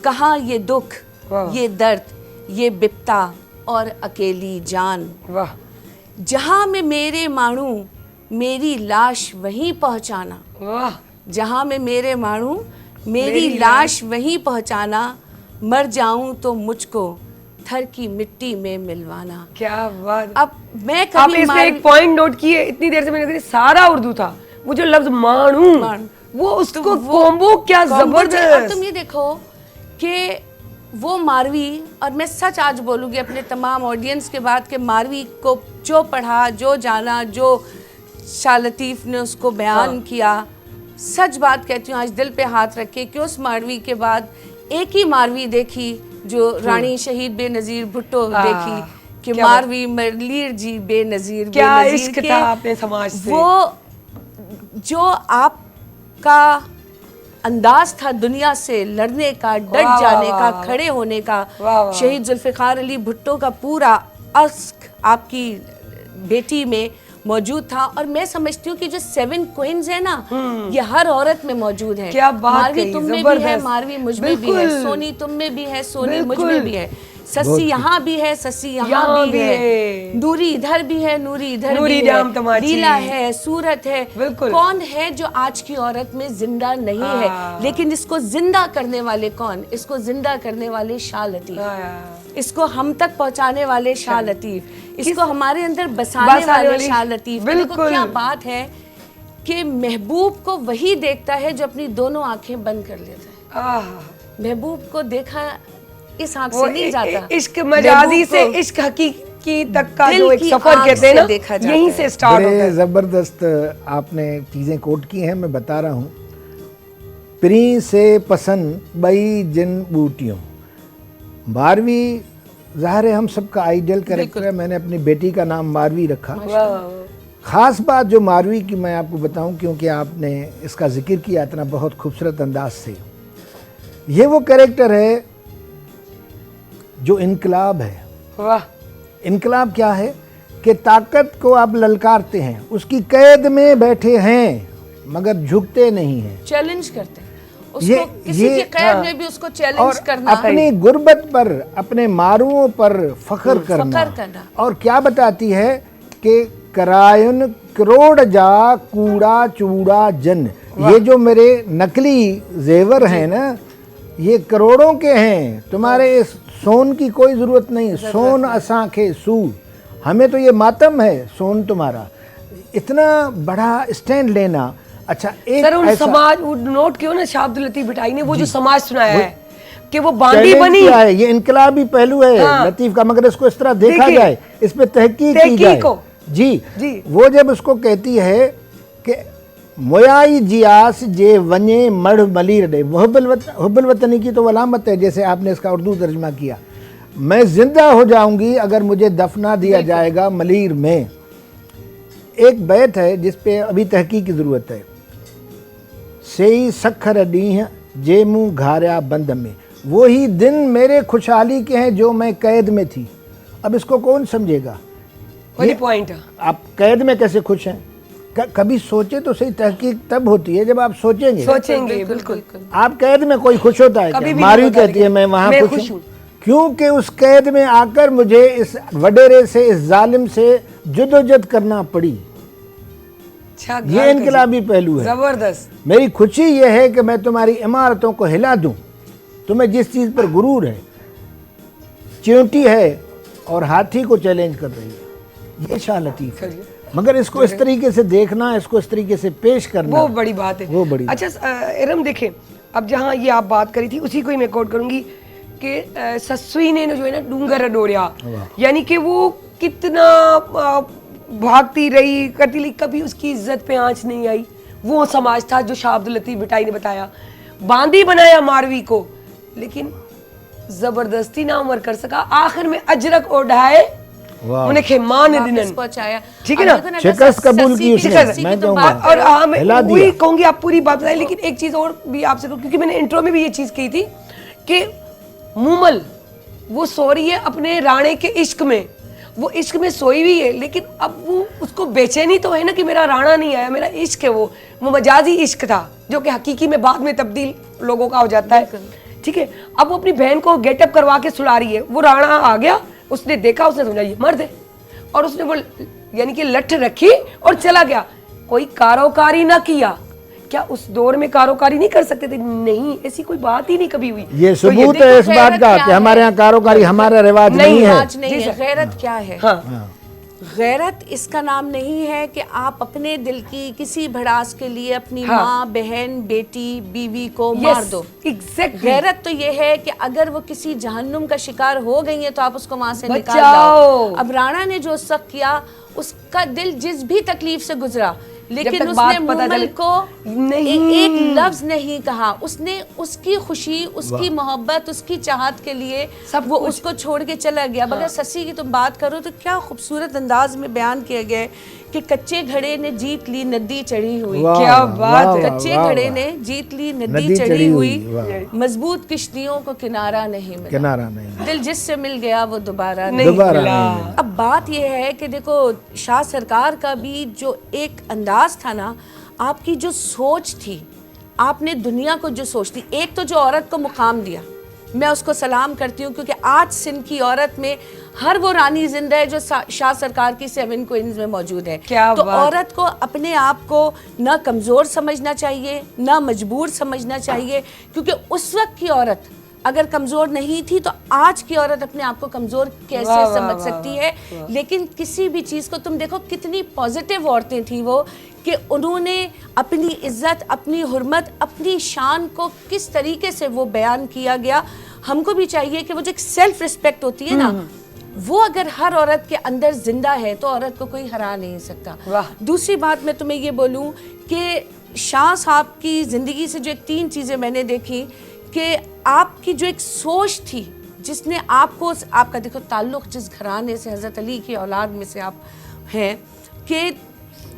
कहाँ ये दुख, वाह। ये दर्द, ये बिपता और अकेली जान। वाह। जहाँ में मेरे माणू मेरी लाश वहीं पहुँचाना, वाह। जहाँ में मेरे माणू मेरी लाश वहीं पहुँचाना, मर जाऊं तो मुझको थर की मिट्टी में मिलवाना। क्या बात। अब मैं आप कभी इसमें एक पॉइंट नोट किए, इतनी देर से मैंने देखा सारा उर्दू था, वो जो लफ्ज माणू, वो उसको कॉम्बो क्या अब जबरदस्त। तुम ये देखो कि वो मारवी, और मैं सच आज बोलूँगी अपने तमाम ऑडियंस के बाद, कि मारवी को जो पढ़ा, जो जाना, जो शाह लतीफ़ ने उसको बयान किया, सच बात कहती हूँ आज दिल पे हाथ रख के, कि उस मारवी के बाद एक ही मारवी देखी जो रानी शहीद बेनज़ीर भुट्टो देखी, कि मारवी मरलीर जी बेनज़ीर, क्या इश्क था अपने समाज से। वो जो आपका अंदाज था दुनिया से लड़ने का, डट जाने का, खड़े होने का, शहीद जुल्फ़िकार अली भुट्टो का पूरा अश्क आपकी बेटी में मौजूद था। और मैं समझती हूँ कि जो 7 क्वींस है ना, ये हर औरत में मौजूद है। क्या बात मारवी कही, तुम में भी जबरदस्त। है, मारवी मुझ में भी है, सोनी तुम में भी है, सोनी मुझ में भी है, सस्सी यहाँ भी है, सस्सी यहाँ भी है, नूरी इधर भी है, नूरी इधर नूरी भी नाम है, तमाची। लीला है, सूरत है। बिल्कुल। कौन है जो आज की औरत में जिंदा नहीं है, लेकिन इसको जिंदा करने वाले कौन? इसको जिंदा करने वाले शाह लतीफ़, इसको हम तक पहुंचाने वाले शाह लतीफ़, इसको हमारे अंदर बसाने वाले शाह लतीफ़। बिल्कुल। क्या बात है कि महबूब को वही देखता है जो अपनी दोनों आंखें बंद कर लेता है। महबूब को देखा इस आंख से नहीं जाता, इश्क मजाजी से इश्क हकीकी तक का जो एक सफर कहते हैं ना, यहीं से स्टार्ट होता है। जबरदस्त आपने चीजें कोट की हैं, मैं बता रहा हूँ। प्री से पसंद बई जिन बूटियों, 12वीं ज़ाहिर है हम सबका आइडियल कैरेक्टर है। मैंने अपनी बेटी का नाम मारवी रखा। ख़ास बात जो मारवी की मैं आपको बताऊं, क्योंकि आपने इसका जिक्र किया इतना बहुत खूबसूरत अंदाज से, ये वो कैरेक्टर है जो इनकलाब है। वाह, इनकलाब क्या है कि ताकत को आप ललकारते हैं, उसकी कैद में बैठे हैं मगर झुकते नहीं हैं, चैलेंज करते हैं उसको, ये- किसी ये- की कैद में भी उसको चैलेंज और करना, अपनी गुर्बत पर, अपने मारुओं पर फख्र करना। और क्या बताती है कि करायन करोड़ जा कूड़ा चूड़ा जन, ये जो मेरे नकली जेवर हैं ना, ये करोड़ों के हैं, तुम्हारे इस सोन की कोई जरूरत नहीं, सोन असांखे सू, हमें तो ये मातम है सोन तुम्हारा। इतना बड़ा स्टैंड लेना। अच्छा, एक सर उन ऐसा समाज वो नोट क्यों ना शाह अब्दुल लतीफ भटाई ने वो जो समाज सुनाया है कि वो बांदी चैलेंज बनी, किया है, ये इनकलाबी पहलू है हाँ। लतीफ का, मगर इसको इस तरह देखा देखिए, जाए, इस पे तहकीक की जाए। हो। जी जी। वो जब उसको कहती है कि मोयाई जियास जे वने मढ़ मलीर डे, हुब्बुल वतनी की तो अलामत है, जैसे आपने इसका उर्दू तर्जमा किया, मैं जिंदा हो जाऊंगी अगर मुझे दफना दिया जाएगा मलीर में। एक बैत है जिस पे अभी तहकीक की जरूरत है। सेई सखर डीह जे मुँह घारिया बंद में, वही दिन मेरे खुशहाली के हैं जो मैं कैद में थी। अब इसको कौन समझेगा? वही पॉइंट है। आप कैद में कैसे खुश हैं? कभी सोचे तो सही, तहकीक तब होती है जब आप सोचेंगे। सोचेंगे बिल्कुल। आप कैद में कोई खुश होता है कभी क्या? भी मारवी नहीं होता, कहती है मैं वहां मैं खुश खुश हूँ, हूँ। क्योंकि उस कैद में आकर मुझे इस वडेरे से, इस जालिम से जुदोजद करना पड़ी। अच्छा, ये इनकलाबी पहलू है। जबरदस्त। मेरी खुशी ये है कि मैं तुम्हारी इमारतों को हिला दूं, तुम्हें जिस चीज पर गुरूर है, चिंटी है और हाथी को चैलेंज कर रही है, ये शाह लतीफ है। मगर इसको इस तरीके से देखना, इसको इस तरीके से पेश करना, वो बड़ी बात है। वो बड़ी अच्छा इरम देखें, अब जहाँ ये आप बात करी थी उसी को ही मैं कोट करूंगी कि ससुई ने जो है ना डूंगर डोरिया, यानी कि वो कितना भागती रही, करती रही, कभी उसकी इज्जत पे आंच नहीं आई। वो समाज था जो शाह अब्दुल लतीफ भटाई ने बताया, बांदी बनाया मारवी को, लेकिन जबरदस्ती ना उमर कर सका, आखिर में अजरक ओढ़ाए उन्हें खेमान दिनन पहुंचाया। ठीक है ना, शिकस्त कबूल की उसने, मैं कहूँगा। और हाँ मैं हिला वही दिया। कहूंगी, आप पूरी बात बताइए, लेकिन एक चीज और भी आपसे कहूँ, क्योंकि मैंने इंट्रो में भी ये चीज कही थी कि मूमल वो सो रही है अपने राणे के इश्क में, वो इश्क में सोई हुई है, लेकिन अब वो उसको बेचैनी तो है ना कि मेरा राणा नहीं आया, मेरा इश्क है, वो मजाजी इश्क था जो कि हकीकी में बाद में तब्दील लोगों का हो जाता है। ठीक है, अब वो अपनी बहन को गेटअप करवा के सुला रही है, वो राणा आ गया, उसने देखा, उसने समझा ये मर्द है, और उसने वो यानी कि लठ रखी और चला गया, कोई कारोकारी ना किया। क्या उस दौर में कारोकारी नहीं कर सकते थे? नहीं, ऐसी कोई बात ही नहीं कभी हुई। ये तो सबूत है इस बात का कि हमारे यहाँ कारोकारी हमारा रिवाज नहीं है। आज नहीं है। गैरत क्या है? हाँ, गैरत इसका नाम नहीं है कि आप अपने दिल की किसी भड़ास के लिए अपनी माँ, बहन, बेटी, बीवी को मार दो। एग्जैक्टली। गैरत तो ये है कि अगर वो किसी जहन्नुम का शिकार हो गई है तो आप उसको वहां से निकाल बचाओ। लाओ। अब राणा ने जो सख्त किया, उसका दिल जिस भी तकलीफ से गुजरा, लेकिन तक उसने बात पता मूमल चले- को नहीं। एक लफ्ज नहीं कहा। उसने उसकी खुशी, उसकी मोहब्बत, उसकी चाहत के लिए सब वो कुछ। उसको छोड़ के चला गया। मगर ससी की तुम बात करो तो क्या खूबसूरत अंदाज में बयान किया गया है कि कच्चे घड़े ने जीत ली नदी चढ़ी हुई। वाह, क्या वाह, बात वाह, है। कच्चे वाह, घड़े वाह। ने जीत ली नदी नदी चढ़ी चढ़ी हुई, हुई, मजबूत किश्तियों को किनारा नहीं मिला। किनारा नहीं, दिल जिससे मिल गया वो दोबारा नहीं दोबारा मिला। नहीं। अब बात यह है कि देखो, शाह सरकार का भी जो एक अंदाज था ना, आपकी जो सोच थी, आपने दुनिया को जो सोच थी, एक तो जो औरत को मुकाम दिया, मैं उसको सलाम करती हूँ, क्योंकि आज सिंध की औरत में हर वो रानी जिंदा है जो शाह सरकार की 7 क्वींस में मौजूद है। क्या तो बात। औरत को अपने आप को ना कमज़ोर समझना चाहिए, ना मजबूर समझना चाहिए, क्योंकि उस वक्त की औरत अगर कमज़ोर नहीं थी तो आज की औरत अपने आप को कमज़ोर कैसे वाह, वाह, समझ वाह, सकती है। लेकिन किसी भी चीज़ को तुम देखो, कितनी पॉजिटिव औरतें थी वो, कि उन्होंने अपनी इज्जत, अपनी हुर्मत, अपनी शान को किस तरीके से वो बयान किया गया। हमको भी चाहिए कि वो जो एक सेल्फ रिस्पेक्ट होती है ना, वो अगर हर औरत के अंदर जिंदा है तो औरत को कोई हरा नहीं सकता। वाह। दूसरी बात मैं तुम्हें ये बोलूं कि शाह साहब की ज़िंदगी से जो 3 चीज़ें मैंने देखी, कि आपकी जो एक सोच थी, जिसने आपको, आपका देखो ताल्लुक़ जिस घराने से, हज़रत अली की औलाद में से आप हैं, कि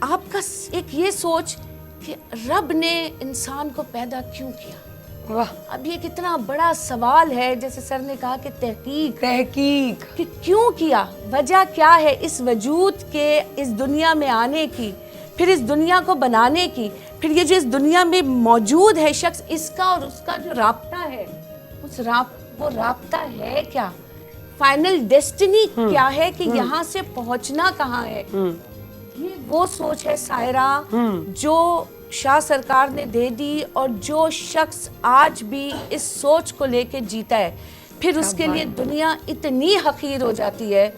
आपका एक ये सोच कि रब ने इंसान को पैदा क्यों किया। वाह, अब ये कितना बड़ा सवाल है, जैसे सर ने कहा कि तहकीक कि क्यों किया, वजह क्या है इस वजूद के, इस दुनिया में आने की, फिर इस दुनिया को बनाने की, फिर ये जो इस दुनिया में मौजूद है शख्स, इसका और उसका जो राब्ता है, वो राब्ता है क्या, फाइनल डेस्टिनी क्या है, कि यहाँ से पहुँचना कहाँ है। ये वो सोच है सायरा जो शाह सरकार ने दे दी, और जो शख्स आज भी इस सोच को लेके जीता है, फिर उसके लिए दुनिया इतनी हकीर हो जाती है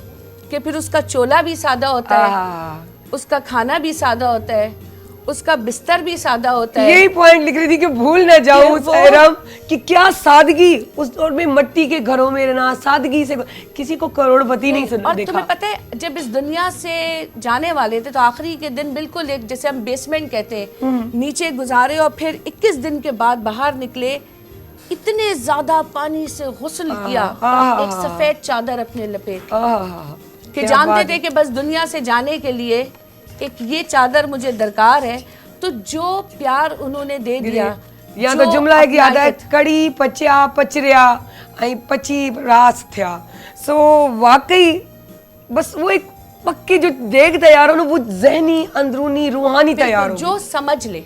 कि फिर उसका चोला भी सादा होता है, उसका खाना भी सादा होता है, उसका बिस्तर भी सादा होता है। यही पॉइंट लिख रही थी कि भूल ना जाऊं सायरम कि क्या सादगी, उस दौर में मिट्टी के घरों में रहना, सादगी से किसी को करोड़पति नहीं सुना और देखा। तुम्हें पता है, जब इस दुनिया से जाने वाले थे तो आखिरी के दिन बिल्कुल एक, जैसे हम बेसमेंट कहते हैं, नीचे गुजारे और फिर 21 दिन के बाद बाहर निकले, इतने ज्यादा पानी से गुस्ल किया, एक सफेद चादर अपने लपेट के जानते थे कि बस दुनिया से जाने के लिए एक ये चादर मुझे दरकार है। तो जो प्यार उन्होंने दे दिया, या तो जुमला है कि आता है कड़ी पचिया पचरिया ऐं पची रास थिया। सो वाकई बस वो एक पक्की जो देख तैयार हो ना, वो जहनी अंदरूनी रूहानी तैयार हो, जो समझ ले,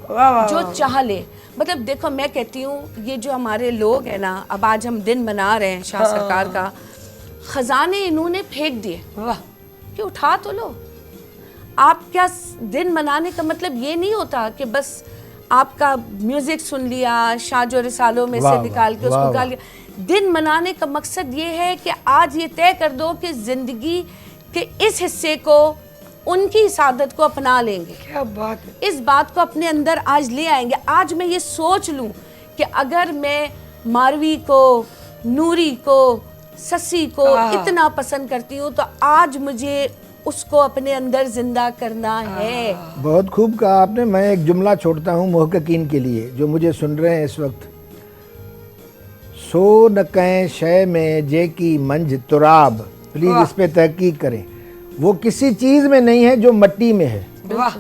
जो चाह ले। मतलब देखो, मैं कहती हूँ ये जो हमारे लोग हैं ना, अब आज हम दिन मना रहे हैं शाह सरकार का, खजाने इन्होंने फेंक दिए, वाह, कि उठा तो लो। आप क्या, दिन मनाने का मतलब ये नहीं होता कि बस आपका म्यूजिक सुन लिया, शाजो रिसालों में से निकाल के उसको गा लिया। दिन मनाने का मकसद ये है कि आज ये तय कर दो कि जिंदगी के इस हिस्से को, उनकी सादत को अपना लेंगे। क्या बात है। इस बात को अपने अंदर आज ले आएंगे। आज मैं ये सोच लूं कि अगर मैं मारवी को, नूरी को, ससी को इतना पसंद करती हूँ, तो आज मुझे उसको अपने अंदर जिंदा करना है। बहुत खूब कहा आपने। मैं एक जुमला छोड़ता हूँ मुहक्किकीन के लिए जो मुझे सुन रहे हैं इस वक्त। सो न कहें शय में जे की मंझ तुराब, प्लीज इस पे तहकीक करें। वो किसी चीज में नहीं है जो मिट्टी में है। वाह,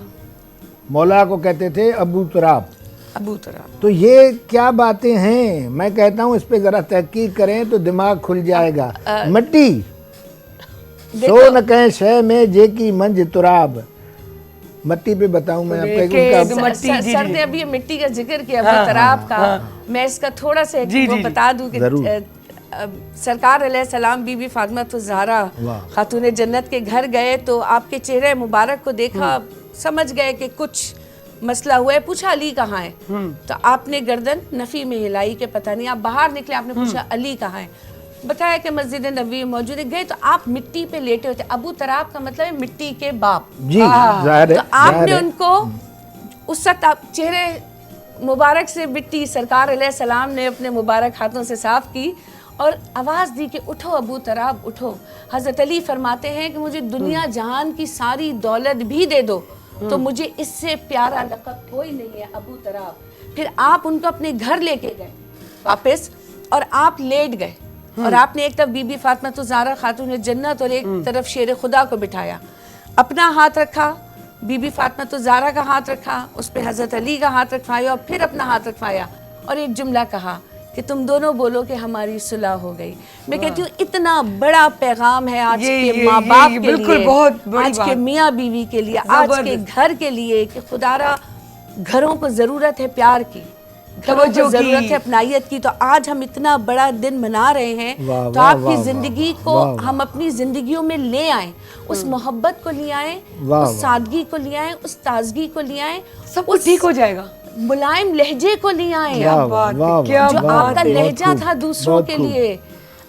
मौला को कहते थे अबू तुराब। अबू तुराब। तो ये क्या बातें हैं, मैं कहता हूँ इस पे जरा तहकीक करें तो दिमाग खुल जाएगा। मिट्टी, सो न कहें शय में जे की मंझ तुराब, मिट्टी पे बताऊं मैं आपको। सर ने अभी मिट्टी का जिक्र किया, अबू तुराब का। मैं इसका थोड़ा सा वो बता दूं कि सरकार अलैहिस्सलाम बीबी फातिमा ज़हरा खातून जन्नत के घर गए तो आपके चेहरे मुबारक को देखा, समझ गए कि कुछ मसला हुआ है। पूछा अली कहाँ है, तो आपने गर्दन नफी में हिलाई के पता नहीं। आप बाहर निकले, आपने पूछा अली कहाँ है, बताया कि मस्जिद नबी मौजूद है। गए तो आप मिट्टी पे लेटे होते। अबू तुराब का मतलब है मिट्टी के बाप जी, ज़ाहिर है, तो आपने उनको उस वक्त चेहरे मुबारक से मिट्टी सरकार अलैहिस्सलाम ने अपने मुबारक हाथों से साफ की और आवाज़ दी कि उठो अबू तुराब उठो। हज़रत अली फरमाते हैं कि मुझे दुनिया जहान की सारी दौलत भी दे दो तो मुझे इससे प्यारा लक़ब कोई नहीं है, अबू तुराब। फिर आप उनको अपने घर लेके गए वापस और आप लेट गए और आपने एक तरफ बीबी फातिमा ज़हरा खातून जन्नत और एक तरफ शेर खुदा को बिठाया। अपना हाथ रखा, बीबी फातिमा ज़हरा का हाथ रखा, उस पर हज़रत अली का हाथ रखवाया और फिर अपना हाथ रखवाया और एक जुमला कहा कि तुम दोनों बोलो कि हमारी सुलह हो गई। मैं कहती हूँ इतना बड़ा पैगाम है आज के माँ बाप के लिए, आज के मियाँ बीवी के लिए, आज के घर के लिए कि खुदारा घरों को ज़रूरत है प्यार की, घरों को ज़रूरत है अपनाइयत की। तो आज हम इतना बड़ा दिन मना रहे हैं, तो आपकी ज़िंदगी को हम अपनी ज़िंदगियों में ले आएँ, उस मोहब्बत को ले आएँ, उस सादगी को ले आएँ, उस ताजगी को ले आएँ, सब कुछ ठीक हो जाएगा। मुलायम लहजे को ले आए। क्या जो आपका लहजा था दूसरों के लिए,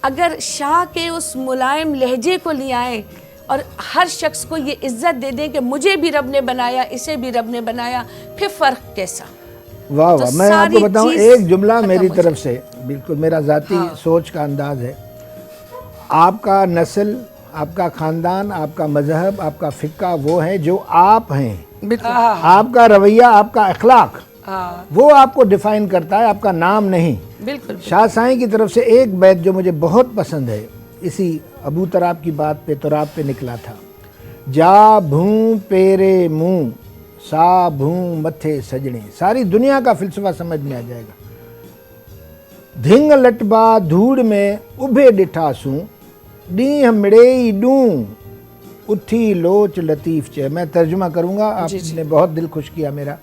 अगर शाह के उस मुलायम लहजे को ले आए और हर शख्स को ये इज्जत दे दें कि मुझे भी रब ने बनाया, इसे भी रब ने बनाया, फिर फ़र्क कैसा। वाह वाह, मैं आपको बताऊं एक जुमला मेरी तरफ से, बिल्कुल मेरा ज़ाती सोच का अंदाज है। आपका नस्ल, आपका ख़ानदान, आपका मजहब, आपका फ़िक्का वो है जो आप हैं। आपका रवैया, आपका अखलाक, हाँ वो आपको डिफाइन करता है, आपका नाम नहीं। बिल्कुल शाह साईं की तरफ से एक बैत जो मुझे बहुत पसंद है, इसी अबू तराब की बात पे, तुराब पे निकला था। जा भूं पेरे मुंह सा भूं मथे सजने, सारी दुनिया का फिलसफा समझ में आ जाएगा। धिंग लटबा धूड़ में उभे डिठासूं डी मिड़ेई डूं उथी लोच लतीफ चे। मैं तर्जुमा करूंगा, आपने बहुत दिल खुश किया मेरा,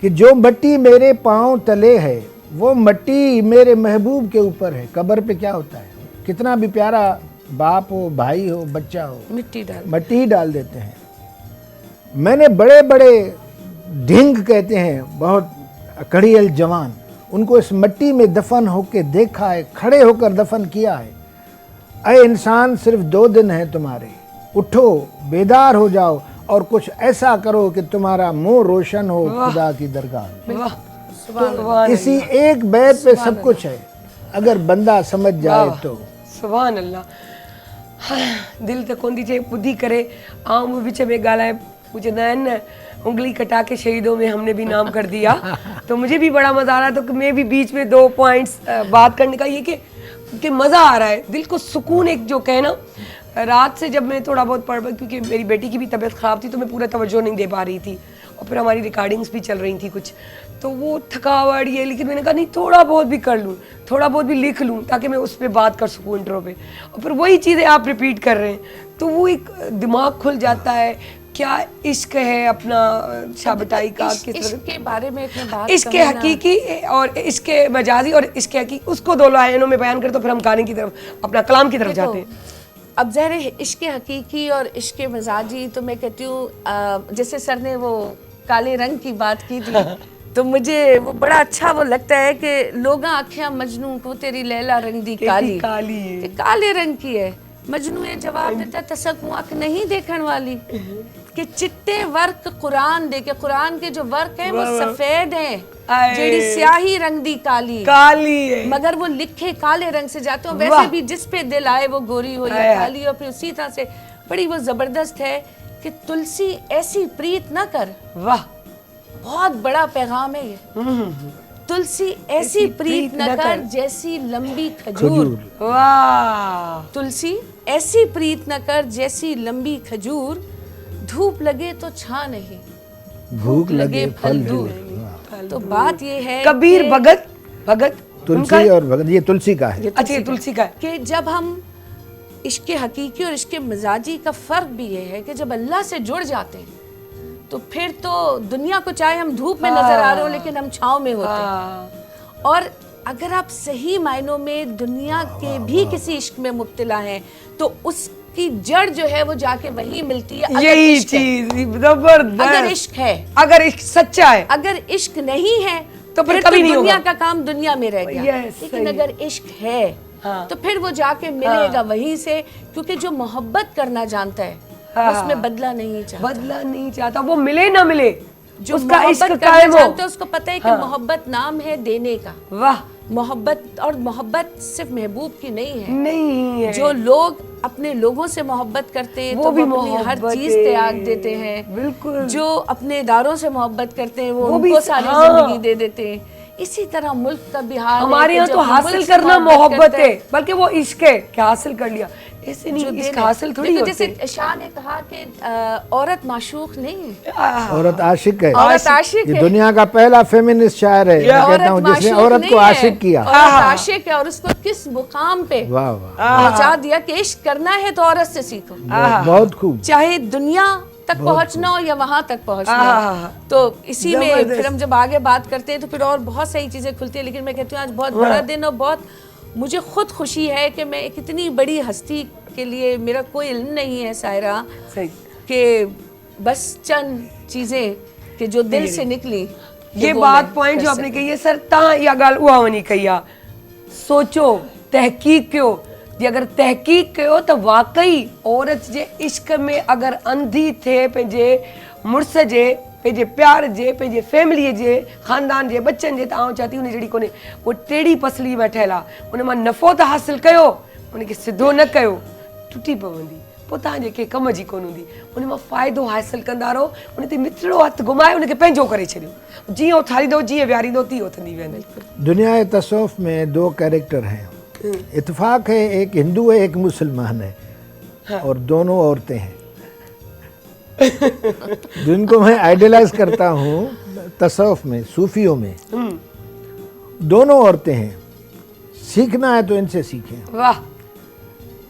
कि जो मट्टी मेरे पांव तले है वो मट्टी मेरे महबूब के ऊपर है। कब्र पे क्या होता है, कितना भी प्यारा बाप हो, भाई हो, बच्चा हो, मट्टी ही डाल देते हैं। मैंने बड़े बड़े ढिंग कहते हैं, बहुत कड़ियल जवान, उनको इस मट्टी में दफन होके देखा है, खड़े होकर दफन किया है। अरे इंसान, सिर्फ 2 दिन हैं तुम्हारे, उठो, बेदार हो जाओ और कुछ ऐसा करो कि तुम्हारा मुंह रोशन हो खुदा की दरगाह में। इसी एक बैत पे सब कुछ है, अगर बंदा समझ जाए तो। सुभान अल्लाह। हाँ, दिल त कोंदी चे ॿुधी करे आऊं विच में ॻाल्हाए मुझे नैन उंगली कटा के शहीदों में हमने भी नाम कर दिया। तो मुझे भी बड़ा मजा आ रहा है, तो मैं भी बीच में 2 पॉइंट्स बात करने का, ये कि मज़ा आ रहा है, दिल को सुकून। एक जो कहना, रात से जब मैं थोड़ा बहुत पढ़, क्योंकि मेरी बेटी की भी तबीयत ख़राब थी तो मैं पूरा तवज्जो नहीं दे पा रही थी, और फिर हमारी रिकॉर्डिंग्स भी चल रही थी कुछ, तो वो थकावट ये, लेकिन मैंने कहा नहीं थोड़ा बहुत भी कर लूँ, थोड़ा बहुत भी लिख लूँ, ताकि मैं उस पर बात कर सकूँ इंट्रो पे। और फिर वही चीज़ें आप रिपीट कर रहे हैं, तो वो एक दिमाग खुल जाता है। क्या इश्क है अपना शाबटाई का, इश्क के बारे में इतने बात, इसके हकीकी और इसके मजाजी और इसके हकीकी, उसको 2 लाइनों में बयान कर, तो फिर हम कहानी की तरफ, अपना कलाम की तरफ जाते हैं। अब ज़ाहिर है इश्क हकीकी और इश्क मजाजी, तो मैं कहती हूँ जैसे सर ने वो काले रंग की बात की थी, तो मुझे वो बड़ा अच्छा वो लगता है कि लोग आँखें मजनू को तेरी लैला रंग दी काली काली काले रंग की है। मजनू ये जवाब देता है तसक आँख नहीं देखने वाली, कि चिट्टे वर्क कुरान दे के, कुरान के जो वर्क है वो सफेद है, जेड़ी स्याही रंग दी काली काली है, मगर वो लिखे काले रंग से जाते हो। वैसे भी जिस पे दिल आए वो गोरी हो या काली हो। फिर उसी तरह से बड़ी वो जबरदस्त है कि तुलसी ऐसी प्रीत न कर। वाह, बहुत बड़ा पैगाम है ये। तुलसी ऐसी प्रीत न कर जैसी लंबी खजूर। वाह, तुलसी ऐसी प्रीत न कर जैसी लंबी खजूर, धूप लगे तो छां नहीं, भूख लगे फल दूर। तो बात ये है, कबीर भगत तुलसी और भगत, ये तुलसी का है। अच्छा, ये तुलसी का है कि जब हम इश्क हकीकी और इश्क मजाजी का फ़र्क भी ये है कि जब अल्लाह से जुड़ जाते हैं तो फिर तो दुनिया को चाहे हम धूप में नजर आ रहे हो लेकिन हम छाँव में होते हैं। और अगर आप सही मायनों में दुनिया के भी किसी इश्क में मुब्तला हैं तो उसकी जड़ जो है वो जाके वही मिलती है। यही चीज जबरदस्त। अगर इश्क है, अगर इश्क सच्चा है, अगर इश्क नहीं है तो फिर कभी नहीं दुनिया होगा। का काम दुनिया में रह गया। लेकिन अगर इश्क है तो फिर वो जाके मिलेगा वहीं से, क्योंकि जो मोहब्बत करना जानता है उसमें बदला नहीं चाहता, वो मिले ना मिले, जो उसका इश्क मोहब्बत कायम करना हो। जानता है उसको पता है कि मोहब्बत नाम है देने का। वाह, मोहब्बत, और मोहब्बत सिर्फ महबूब की नहीं है, नहीं है। जो लोग अपने लोगों से मोहब्बत करते हैं वो तो भी वो अपनी हर मोहब्बत चीज है। त्याग देते हैं। बिल्कुल। जो अपने इदारों से मोहब्बत करते हैं वो वो भी उनको सारी जिंदगी दे देते हैं। इसी तरह मुल्क का भी हाल है हमारे कि यहाँ जब तो हम हासिल मुल्क से करना मोहब्बत करते है, हैं, बल्कि वो इश्क है कि हासिल कर लिया, ऐसे नहीं, इश्क हासिल थोड़ी देखो, होते। जैसे शाह ने कहा कि औरत माशूक नहीं है, औरत आशिक है। औरत आशिक ये है। दुनिया का पहला फेमिनिस्ट शायर है। मैं कहता हूँ जिसने माशूक औरत नहीं को है, आशिक किया। औरत आशिक है, और उसको किस मुकाम पे वाह वाह, पहुंचा दिया कि इश्क करना है तो औरत से सीखो, बहुत खूब। चाहे दुनिया तक पहुंचना हो या वहां तक पहुंचना हो। तो इसी में फिर हम जब आगे बात करते हैं तो फिर और बहुत सारी चीजें खुलती है। लेकिन मैं कहती हूँ आज बहुत बड़ा दिन, और बहुत मुझे खुद खुशी है कि मैं एक इतनी बड़ी हस्ती के लिए, मेरा कोई इल्म नहीं है सायरा, कि बस चंद चीजें कि जो दिल से निकली। ये बात पॉइंट जो आपने कही है सर, ता या गाल उहा वनी कही आ, सोचो तहकीक कयो, जे अगर तहकीक कयो तो वाकई औरत जे इश्क में अगर अंधी थे पंहिंजे मुड़स जे, पंहिंजे प्यार जे, पंहिंजे फैमिली जे, ख़ानदान जे, बच्चन जे, आउं चाहती उन जड़ी कोने वो टेढ़ी पसली वेठल आ, उन मां नफ़ो त हासिल कयो, उनखे सिधो न कयो, टुटी पवंदी। पोइ तव्हां जेके कम जी कोन हूंदी उन मां फ़ाइदो हासिलु कंदा रहो, उन ते मिठड़ो हथु घुमाए उनखे पंहिंजो करे छॾियो, जीअं उथारींदो जीअं विहारींदो तीअं उथंदी वेंदी। दुनिया तसव्वुफ में 2 कैरेक्टर हैं, इत्तेफाक है एक हिंदू है एक मुसलमान है और दोनों औरतें हैं जिनको मैं आइडियलाइज करता हूँ तसव्वुफ में, सूफियों में दोनों औरतें हैं। सीखना है तो इनसे सीखें। वाह,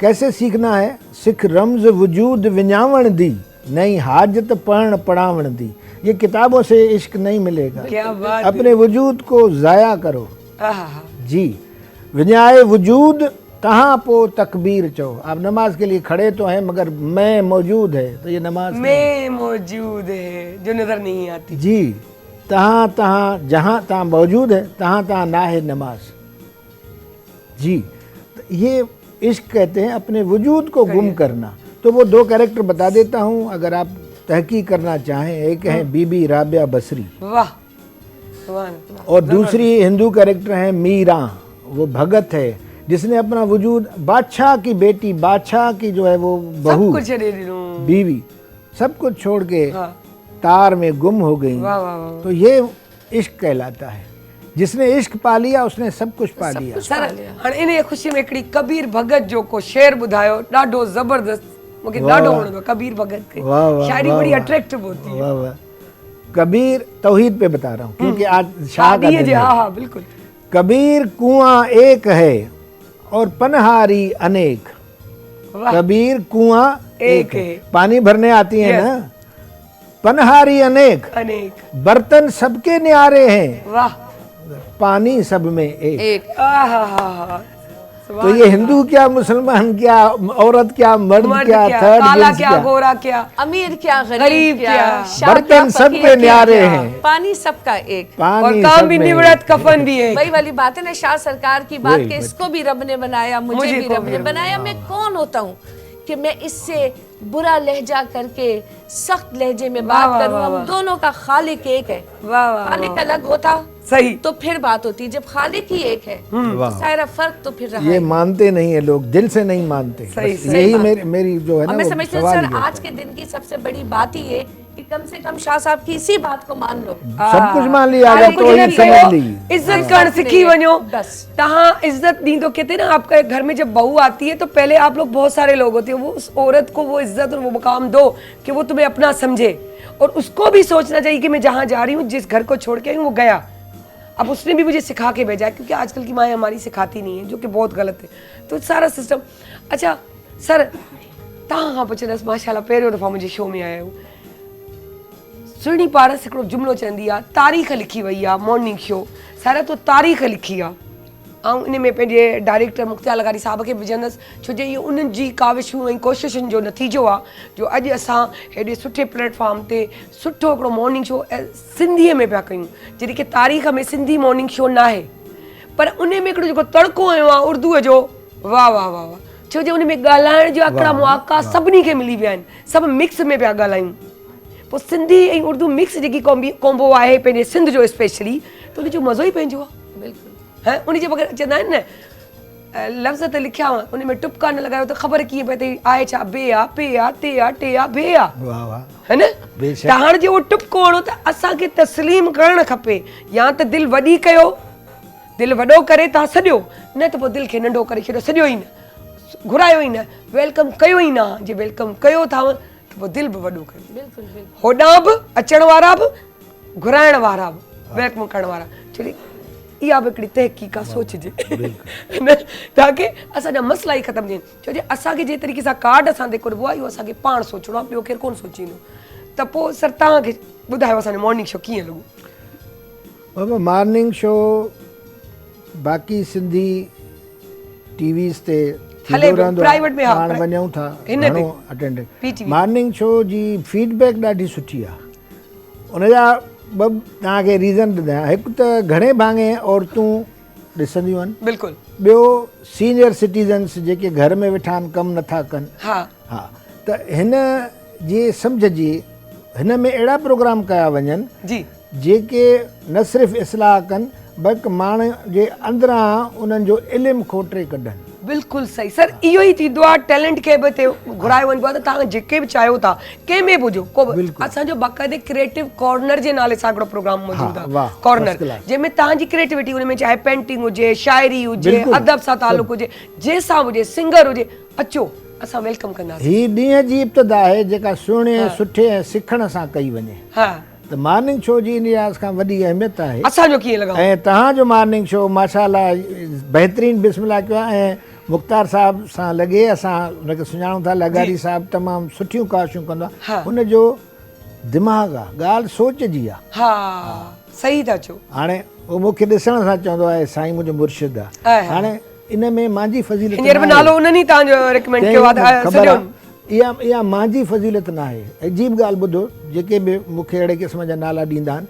कैसे सीखना है? सिख रम्ज वजूद विञावण दी, नई हाजत पढ़ण पढ़ावण दी। ये किताबों से इश्क नहीं मिलेगा, क्या बात अपने वजूद को ज़ाया करो। आहा, जी, विञाए वजूद तहाँ पो तकबीर चो। आप नमाज के लिए खड़े तो हैं मगर मैं मौजूद है तो ये नमाज नहीं। मैं मौजूद है जो नजर नहीं आती। जी, तहाँ तहाँ जहाँ तहाँ मौजूद है तहाँ तहाँ ना है नमाज। जी, तो ये इश्क कहते हैं अपने वजूद को गुम करना। तो वो 2 कैरेक्टर बता देता हूँ अगर आप तहकीक करना चाहें। एक है बीबी राबिया बसरी वाह, वाह, और दूसरी हिंदू कैरेक्टर है मीरा, वो भगत है जिसने अपना वजूद, बादशाह की बेटी, बादशाह की जो है वो बहू, सब कुछ दे दूं, बीवी, सब कुछ छोड़ के हाँ। तार में गुम हो गई। वाह वाह वाह। तो ये इश्क कहलाता है। जिसने इश्क पा लिया उसने सब कुछ पा लिया। सर हाणे इन ख़ुशी में हिकिड़ी कबीर भगत जो को शेर ॿुधायो ॾाढो ज़बरदस्त, मूंखे ॾाढो वणंदो आहे कबीर भगत खे। वाह, वाह, शायरी वाह, बड़ी वाह। अट्रैक्टिव होती है। वाह वाह। कबीर तौहीद पे बता रहा हूँ क्योंकि आज शाह का शादी दिन है। है। हाँ हाँ बिल्कुल। कबीर कुआं एक है और पनहारी अनेक। वाह, कबीर कुआं एक है। पानी भरने आती है Yes. ना। पनहारी अनेक, अनेक। बर्तन सबके न्यारे हैं, वाह, पानी सब में एक। आहा हा हा। तो ये हिंदू क्या, मुसलमान क्या, औरत क्या, मर्द क्या, थर्ड काला जेंट्स क्या, गोरा क्या, अमीर क्या, गरीब गरीब क्या, क्या, शाह बर्तन क्या, सबके फकीर न्यारे क्या, हैं। पानी सबका एक। और पानी काम सब भी में निवड़त कफन भी है। वही वाली बात है ना, शाह सरकार की बात वही कि बात। इसको भी रब ने बनाया, मुझे भी रब ने बनाया। मैं कौन होता हूँ कि मैं इससे बुरा लहजा करके सख्त लहजे में वाह, बात वाह, करूँ। वाह, हम वाह। दोनों का खालिक एक है। वाह वाह खालिक अलग होता सही। तो फिर बात होती, जब खालिक ही एक है तो सारा फर्क तो फिर रहा ये है। मानते नहीं है लोग, दिल से नहीं मानते। सही, बस सही यही बात। मेरी जो है और ना मैं वो समझती हूँ सवाल सर, ही आज के दिन की सबसे बड़ी बात ही है कि कम से कम शाह साहब की इसी बात को मान लो। सब कुछ मान लिया सारे अगर कुछ तो न ही कयो, समझ ली। इज्जत करण सीखी वञो। बस। तहाँ इज्जत दी तो कहते हैं ना, आपका घर में जब बहू आती है तो पहले आप लोग बहुत सारे लोग होते हैं, वो उस औरत को वो इज्जत और वो मुकाम दो कि वो तुम्हें अपना समझे। और उसको भी सोचना चाहिए कि मैं जहाँ जा रही हूँ, जिस घर को छोड़ के आई हूँ वो गया। अब उसने भी मुझे सिखा के भेजा है, क्योंकि आजकल की माएँ हमारी सिखाती नहीं है, जो कि बहुत गलत है। तो सारा सिस्टम। अच्छा सर, तव्हां खां पुछंदसि, माशाल्लाह पहिरियों दफ़ा मुंहिंजे शो में आया आहियो। सुहिणी पारस हिकिड़ो जुमिलो चवंदी आहे, तारीख़ लिखी वई आहे मॉर्निंग शो। सारा तो तारीख़ लिखी आहे। ऐं इन में पंहिंजे डायरेक्टर मुख्तियार लगारी साहब खे विझंदसि, छो जो इहो उन्हनि जी काविशूं ऐं कोशिशुनि जो नतीजो आहे जो अॼु असां हेॾे सुठे प्लेटफॉर्म ते सुठो हिकिड़ो मॉर्निंग शो सिंधीअ में पिया कयूं, जॾहिं की तारीख़ में सिंधी मॉर्निंग शो न आहे। पर उन में हिकिड़ो जेको तड़को आयो आहे उर्दूअ जो, वाह वाह वाह वाह। छो जो उन में ॻाल्हाइण जो आकड़ा मौक़ा सभिनी खे मिली विया आहिनि, सभु मिक्स में पिया ॻाल्हायूं। पोइ सिंधी ऐं उर्दू मिक्स जेकी कॉम्बो आहे पंहिंजे सिंध जो स्पेशली, त उनजो मज़ो ई पंहिंजो आहे। बिल्कुल। है उनजे बग़ैर चवंदा आहिनि न, लफ़्ज़ त लिखिया हुआ, उन में टुपका न लॻायो त ख़बर कीअं पए त आहे छा, बे आहे, पे आहे, ते आहे, टे आहे, बे आहे। वाह वाह। है न? बेशक। त हाणे जे उहो टुपको हणो त असांखे तस्लीम करणु खपे, या त दिलि वॾी कयो, दिलि वॾो करे तव्हां सॼो, न त पोइ दिलि खे नंढो करे छॾियो, सॼो ई न, घुरायो ई न, वेलकम कयो ई न। जे वेलकम कयो था त पोइ दिलि बि वॾो कयो। बिल्कुल बिल्कुल। होॾां बि अचण वारा बि, घुराइण वारा बि, वेलकम करण वारा। छो इहा बि हिकिड़ी तहक़ीक़ आहे, सोचिजे न, ताकी असांजा मसला ई ख़तमु थियनि। छो जो असांखे जे तरीक़े सां कार्ड असां ते कुरबो आहे, इहो असांखे पाण सोचणो आहे, ॿियो केरु कोन सोचींदो। त पोइ सर तव्हांखे ॿुधायो असांजो मॉर्निंग शो कीअं लॻो? बाबा मॉर्निंग शो बाक़ी सिंधी टीवीज़ ते हले पियो, प्राइवेट में, हा, हाणे वञूं था हिन ते, घणो अटेंड। PTV। मॉर्निंग शो जी फीडबैक ॾाढी सुठी आहे। उनजा ॿ तव्हांखे रीज़न ॿुधायां। हिकु त घणे भाङे औरतूं ॾिसंदियूं आहिनि, बिल्कुलु। ॿियो सीनियर सिटीज़न्स जेके घर में वेठा आहिनि, कमु नथा कनि। हा हा, त हिन जे सम्झ जी हिन में अहिड़ा प्रोग्राम कया वञनि जी, जेके न सिर्फ़ु इस्लाह कनि बल्कि माण्हू जे अंदरां उन्हनि जो इल्मु खोटे कढनि। बिल्कुलु सही सर, इहो ई थींदो आहे टैलेंट खे बि हिते घुरायो वञिबो आहे त तव्हां जेके बि चाहियो था कंहिं में बि हुजो को बि। असांजो बाक़ाइदे क्रिएटिव कॉर्नर जे नाले सां हिकिड़ो प्रोग्राम मौजूदु हाँ, आहे, वाह, कॉर्नर, first class। जंहिंमें तव्हांजी क्रिएटिविटी हुन में चाहे पेंटिंग हुजे, शाइरी हुजे, बिल्कुलु, अदब सां तालुक हुजे, जंहिंसां हुजे, सिंगर हुजे, अचो असां वेलकम कंदासीं। ही ॾींहं जी इब्तिदा आहे जेका सुहिणे सुठे ऐं सिखण सां कई वञे। हा, त मॉर्निंग शो जी इन लिहाज़ खां वॾी अहमियत आहे। असांजो कीअं लॻो? ऐं तव्हांजो मॉर्निंग शो माशाल्लाह बहितरीनु बिस्मिल्लाह कयो आहे। ऐं मुख़्तार साहब सां लॻे, असां हुनखे सुञाणूं था, लगारी साहब तमामु सुठियूं काशियूं कंदो आहे। हुनजो दिमाग़ आहे, ॻाल्हि सोच जी आहे। हा, सही था चओ। हाणे उहो मूंखे ॾिसण सां चवंदो आहे साईं मुंहिंजो मुर्शिद आहे। हाणे इन में मुंहिंजी फज़ीलत हींअर बि नालो उन्हनि ई तव्हांजो रिकमेंड कयो आहे, ख़बर आहे। इहा मुंहिंजी फज़ीलत न आहे। अजीब ॻाल्हि ॿुधो, जेके बि मूंखे अहिड़े क़िस्म जा नाला ॾींदा आहिनि,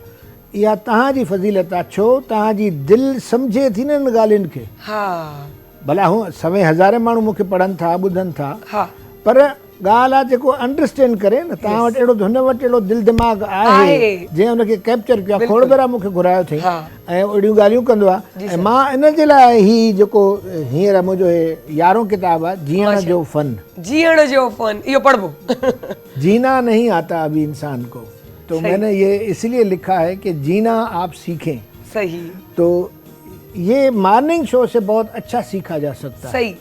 इहा तव्हांजी फज़ीलत आहे। छो तव्हांजी दिलि सम्झे थी न इन ॻाल्हियुनि खे। हा, भला हूअं सवे हज़ारे माण्हू मूंखे पढ़नि था, ॿुधनि था, हा, पर ॻाल्हि आहे जेको अंडरस्टैंड करे न, तव्हां वटि अहिड़ो हुन वटि अहिड़ो दिलि दिमाग़ आहे जंहिं हुनखे कैप्चर कयो आहे। खोड़ भेरा मूंखे घुरायो अथई ऐं अहिड़ियूं ॻाल्हियूं कंदो आहे। ऐं मां इन जे लाइ ही जेको हींअर मुंहिंजो हे 11हों किताबु आहे, जीअण जो फन। जीअण जो फन, इहो पढ़बो। जीना नहीं आता अभी इंसान को, तो मैंने ये इसलिए लिखा है कि जीना आप सीखें। सही, तो ये मॉर्निंग शो से बहुत अच्छा सीखा जा सकता है। सही,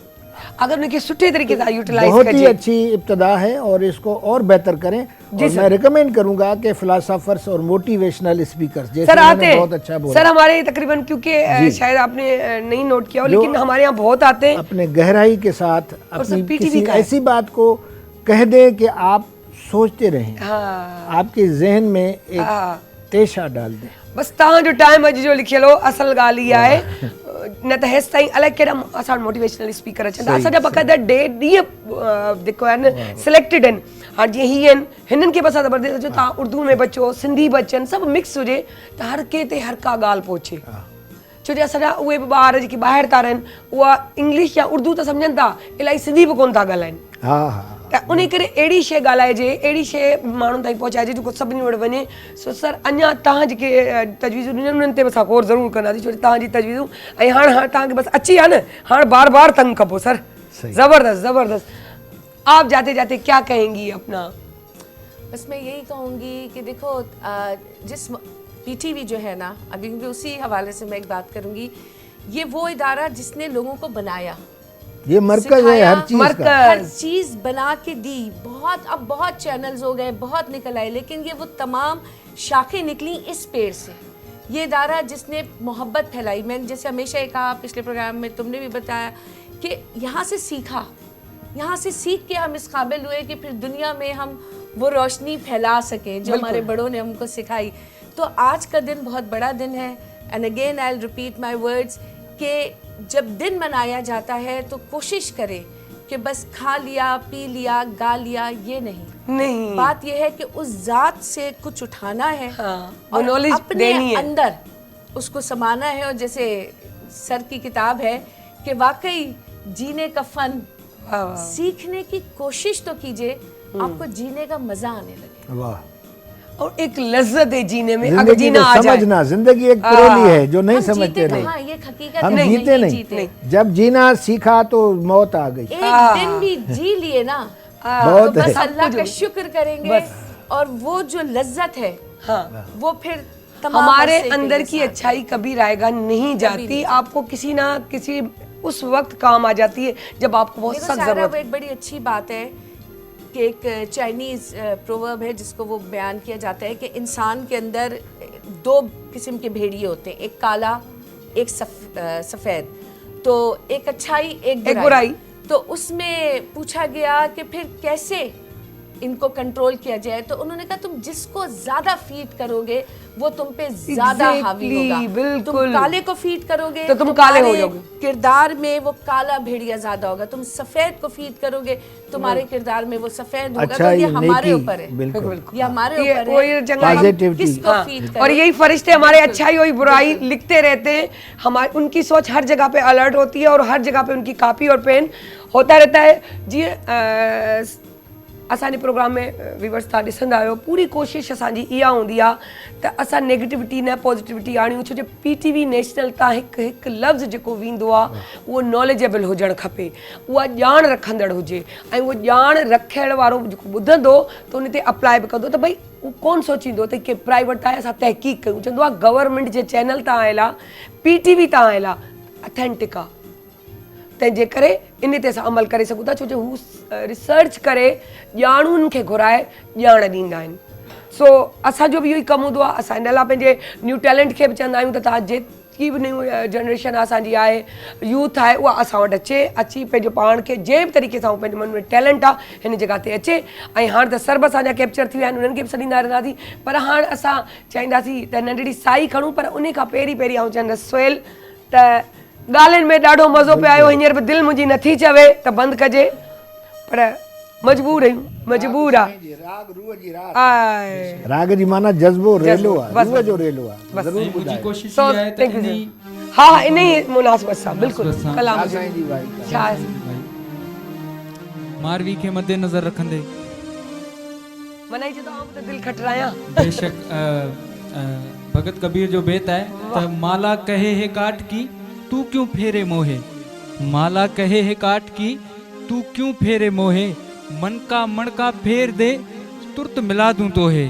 अगर उनके सुठे तरीके से यूटिलाइज बहुत ही अच्छी इब्तिदा है और इसको और बेहतर करें। और मैं रिकमेंड करूंगा कि फिलोसोफर्स और मोटिवेशनल स्पीकर्स जैसे आते बहुत अच्छा बोला। सर हमारे तकरीबन, क्योंकि शायद आपने नहीं नोट किया हो, लेकिन हमारे यहाँ बहुत आते हैं, अपने गहराई के साथ अपनी किसी ऐसी बात को कह दे कि आप सोचते रहें, आपके जहन में एक तेशा डाल दें। बस तव्हांजो टाइम अॼु जो लिखियल हो, असल ॻाल्हि इहा आहे। न त हेसि ताईं अलाए कहिड़ा असां वटि मोटिवेशनल स्पीकर अचनि था। असांजा बाक़ाइदा ॾींहं जेको आहिनि सिलेक्टेड आहिनि। हाणे जीअं हीअ आहिनि, हिननि खे बि असां ज़बरदस्त अचो, तव्हां उर्दू में बि अचो, सिंधी बि अचनि, सभु मिक्स हुजे त हर कंहिं ते हर का ॻाल्हि पहुचे। छो जो असांजा उहे बि ॿार जेके ॿाहिरि था रहनि, उहा इंग्लिश या उर्दू त सम्झनि था, इलाही सिंधी बि कोन था ॻाल्हाइनि। त उन करे अहिड़ी शइ ॻाल्हाइजे, अहिड़ी शइ माण्हुनि ताईं पहुचाइजे जेको सभिनी वटि वञे। सो सर अञा तव्हां जेके तजवीज़ूं ॾिनियूं उन्हनि ते बि असां गौर ज़रूरु कंदासीं, छो तव्हांजी तजवीज़ूं ऐं हाणे तव्हांखे बसि अची आहे न, हाणे बार बार तंग कबो सर। ज़बरदस्त ज़बरदस्त। आप जाते जाते क्या कहेंगी अपना? बस मैं यही कहूँगी कि देखो, जिस पीटीवी जो है ना, अभी क्योंकि उसी हवाले से मैं एक बात करूँगी, ये वो इदारा जिसने लोगों को बनाया, ये मरकज है हर चीज का, हर चीज बना के दी। बहुत अब बहुत चैनल्स हो गए, बहुत निकल आए, लेकिन ये वो तमाम शाखें निकली इस पेड़ से। ये इदारा जिसने मोहब्बत फैलाई। मैंने जैसे हमेशा ही कहा, पिछले प्रोग्राम में तुमने भी बताया कि यहाँ से सीखा, यहाँ से सीख के हम इस काबिल हुए कि फिर दुनिया में हम वो रोशनी फैला सकें जो हमारे बड़ों ने हमको सिखाई। तो आज का दिन बहुत बड़ा दिन है। And again I will repeat my words कि जब दिन मनाया जाता है तो कोशिश करें कि बस खा लिया, पी लिया, गा लिया, ये नहीं। बात यह है कि उस ज़ात से कुछ उठाना है, और अपने अंदर उसको समाना है। और जैसे सर की किताब है कि वाकई जीने का फन, सीखने की कोशिश तो कीजिए, आपको जीने का मजा आने लगे। वाह। और एक लज्जत है जीने में, अगर जीना आ जाए। समझना, जिंदगी एक प्रोली है जो नहीं समझते नहीं। ये हकीकत हम जीते नहीं। जब जीना सीखा तो मौत आ गई। एक दिन भी जी लिए ना, बहुत तो बस अल्लाह का शुक्र करेंगे। और वो जो लज्जत है, वो फिर हमारे अंदर की अच्छाई कभी रायगा नहीं जाती, आपको किसी ना किसी उस वक्त काम आ जाती है जब आपको बहुत सख्त जरूरत। एक बड़ी अच्छी बात है कि एक चाइनीज़ प्रोवर्ब है जिसको वो बयान किया जाता है कि इंसान के अंदर दो किस्म के भेड़िए होते हैं, एक काला, एक सफ़ेद। तो एक अच्छाई, एक बुराई। तो उसमें पूछा गया कि फिर कैसे इनको कंट्रोल किया जाए, तो उन्होंने कहा तुम जिसको ज्यादा फीड करोगे वो तुम पे ज्यादा हावी होगा। तुम काले को फीड करोगे तो तुम काले हो जाओगे, किरदार में वो काला भेड़िया ज्यादा होगा। तुम सफेद को फीड करोगे, तुम्हारे किरदार में वो सफेद होगा। तो ये हमारे ऊपर है, ये हमारे ऊपर है किसको फीड करें। और यही फरिश्ते हमारे अच्छाई और बुराई लिखते रहते हैं। हमारी उनकी सोच हर जगह पे अलर्ट होती है और हर जगह पे उनकी कॉपी और पेन होता रहता है। जी असांजे प्रोग्राम में व्यूअर्स तव्हां ॾिसंदा आहियो, पूरी कोशिशि असांजी इहा हूंदी आहे त असां नेगेटिविटी न पॉज़िटिविटी आणियूं, छो जो PTV नेशनल तां हिकु हिकु लफ़्ज़ जेको वेंदो आहे उहो नॉलेजेबल हुजणु खपे, उहा ॼाण रखंदड़ हुजे, ऐं उहो ॼाण रखण वारो जेको ॿुधंदो त उन ते अप्लाई बि कंदो, त भई उहो कोन सोचींदो त के प्राइवेट आहे असां तहक़ीक़ कयूं, चवंदो आहे गवर्नमेंट जे चैनल तां आयल आहे, PTV तां आयल आहे, अथेंटिक आहे, तंहिंजे करे इन ते असां अमल करे सघूं था, छो जो हू रिसर्च करे ॼाणुनि खे घुराए ॼाण ॾींदा आहिनि। सो असांजो बि इहो ई कमु हूंदो आहे, असां इन लाइ पंहिंजे न्यू टैलेंट खे बि चवंदा आहियूं त तव्हां जेकी बि न्यू जनरेशन असांजी आहे, यूथ आहे, उहा असां वटि अची पंहिंजो पाण खे जंहिं बि तरीक़े सां पंहिंजे मन में टैलेंट आहे हिन जॻह ते अचे, ऐं हाणे त सर्ब असांजा कैप्चर थी विया आहिनि, उन्हनि खे बि सॾींदा रहंदासीं, पर हाणे असां चाहींदासीं त नंढड़ी साई खणूं, पर उन खां पहिरीं आऊं चवंदसि सोहेल त ॻाल्हियुनि में ॾाढो मज़ो पियो आयो, हींअर बि दिलि मुंहिंजी नथी चवे त बंदि कजे, पर मजबूर आहियूं, मजबूर आहे। राग जी माना जज़्बो रेलो आहे, रूह जो रेलो आहे, ज़रूर मुंहिंजी ॿुधायो। कोशिश इहा आहे त इन हा हा, इन ई मुनासिबत सां बिल्कुलु कलाम साईं जी भाई छा मारवी खे मद्देनज़र रखंदे मना ई चवंदो आऊं त दिलि खटरायां। बेशक भगत कबीर जो बेत है त माला कहे है काट की तू क्यों फेरे मोहे, माला कहे है काट की तू क्यों फेरे मोहे, मन का मणका फेर दे तुरत मिला दूं तो है,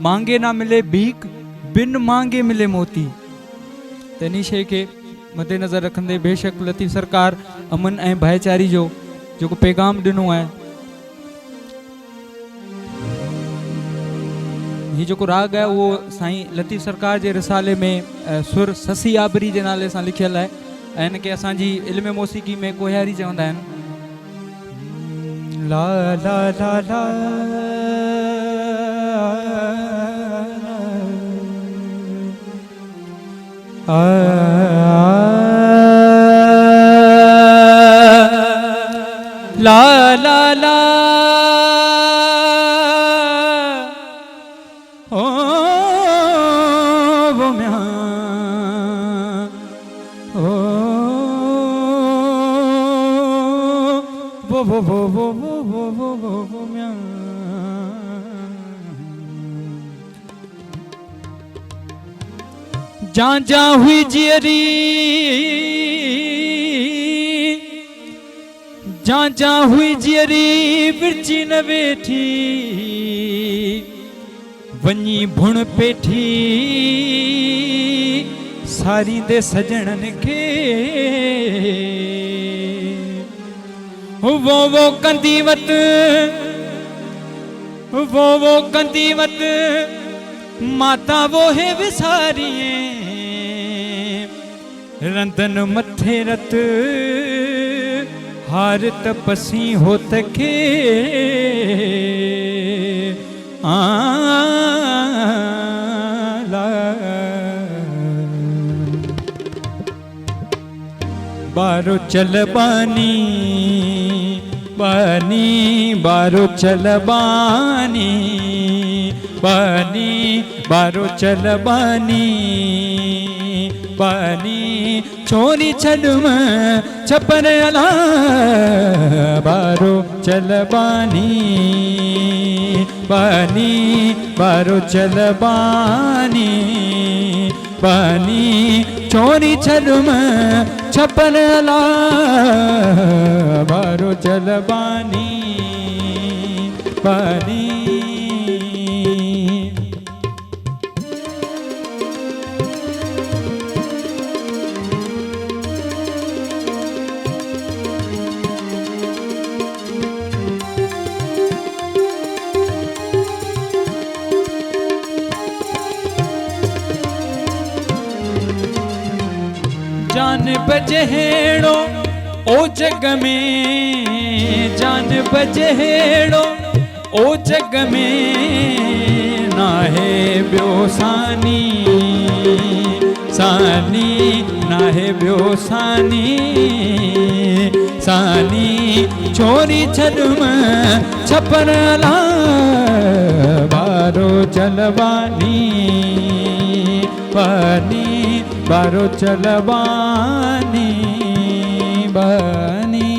मांगे ना मिले भीख बिन मांगे मिले मोती। तनी शे के मद्देनज़र रखंदे बेशक लतीफ़ सरकार अमन ऐं भाईचारी जो जेको पैगाम ॾिनो आहे, ये जो राग है वो साईं लतीफ़ सरकार जे रिसाले में सुर ससी आबरी जे नाले सां लिखियल है, ऐं इनखे असांजी इल्म मौसीक़ी में कोहियारी चवंदा आहिनि। ला ला ला ला ला ला ला जा जा हुई जियरी, जा जा हुई जियरी बिरची न वेठी, वञी भुण पेठी सारी दे सजणन के, वो कंदीवत, वो कंदीवत माता वो है विसारिए, रंदन मथे रत हार तपसी होत के, बारो चल बानी बानी, बारो चल बानी बानी, बारो चल बानी बानी, छोरी छडम छपर अला, बारो चल बानी बानी, बारो चल बानी बानी, छोरी छडम छपर अला, बारो चल बानी बानी। जान बजहेड़ो ओ जग में, जान बजहेड़ो ओ जग में, ना है ब्यो सानी सानी, ना है ब्यो सानी सानी, छोरी छडम छपर अला, बारो चलवानी बानी, बारो चलवानी बानी।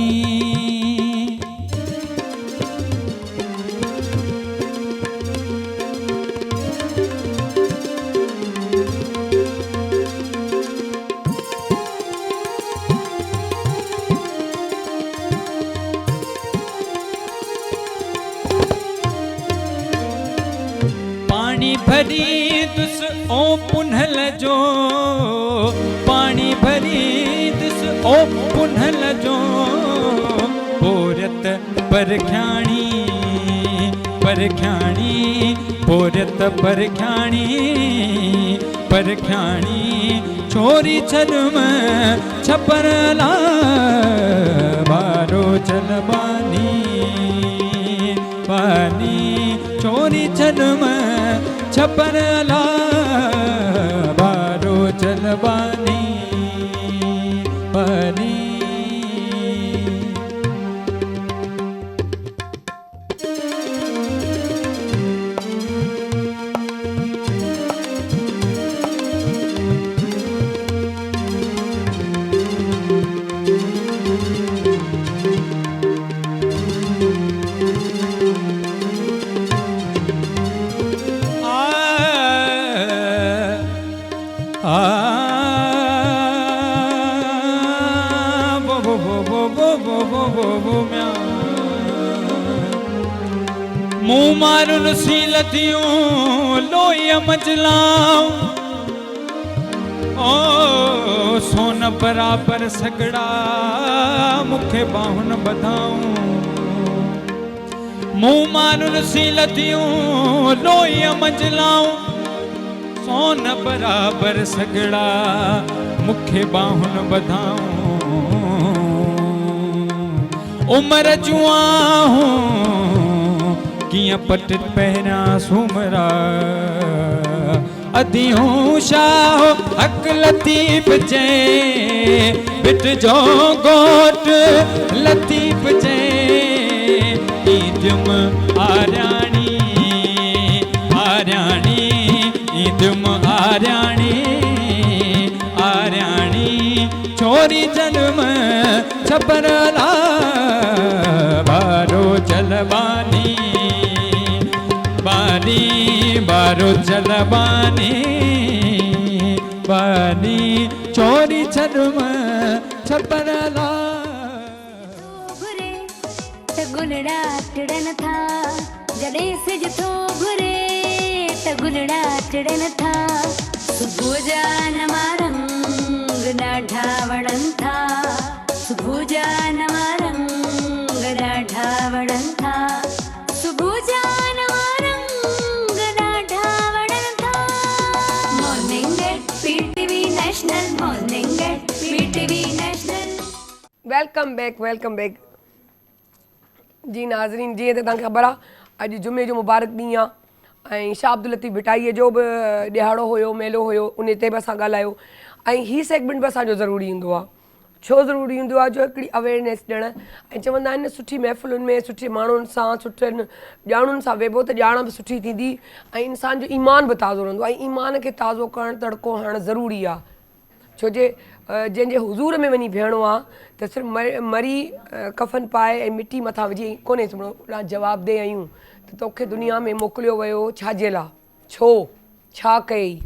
पानी भरी दुस ओ पुनहल जो, पानी भरी दुस ओ पुनहल जो, पोरत परख्याणी परख्याणी, पोरत परख्याणी परख्याणी, छोरी छलम छपरला बारो चलबानी बानी, छोरी छलम छपरला बारो चलबानी बानी। मुँह मारुन सीलतियों लोई मजलाऊं, ओ सोन बराबर सगड़ा मुखे बाहुन बधाऊं। मुँह मारुन सीलतियों लोई मजलाऊं, सोन बराबर सगड़ा मुखे बाहुन बधाऊं। उम्र जुआ हूँ किया पट पहना सुमरा, अदियों शाह हक लतीफ जे, बिट जो गोट लतीफ जे, ईदम आर्याणी आर्याणी, ईदम आर्याणी आर्याणी, छोरी जन्म छपरला बारो चलबानी बानी, बारो चलबानी बानी, छोरी छलम छपरला। घुरे त गुलड़ा टिड़न था, जड़े से जथो घुरे त गुलड़ा टिड़न था, सुबह जा नमा रंग ॾाढा वणन था, सुबह जा नमा रंग ॾाढा वणन था, सुबह जा नमा रंग ॾाढा वणन था। Morning at PTV national, morning at PTV national. Welcome back जी नाज़रीन। जीअं त तव्हांखे ख़बर आहे अॼु जुमे जो मुबारक ॾींहुं आहे ऐं शाह अब्दुल लतीफ़ भिटाईअ जो बि ॾिहाड़ो हुयो, मेलो हुयो, उन ते बि असां ॻाल्हायो। ऐं हीअ सेगमेंट बि असांजो ज़रूरी हूंदो आहे। छो ज़रूरी हूंदो आहे? जो हिकिड़ी अवेयरनेस ॾियणु, ऐं चवंदा आहिनि न सुठी महफ़िलुनि में सुठे माण्हुनि सां सुठनि ॼाणुनि सां वेबो त ॼाण बि सुठी थींदी ऐं इंसान जो ईमान बि ताज़ो रहंदो ऐं ईमान खे ताज़ो करणु तड़को हणणु ज़रूरी आहे। छो जे जंहिंजे हुज़ूर में वञी बीहणो आहे त सिर्फ़ु मरी कफ़न पाए ऐं मिटी मथां विझी कोन्हे सुम्हणो, जवाबु ॾे आहियूं त तोखे दुनिया में मोकिलियो वियो छाजे लाइ, छो, छा कई?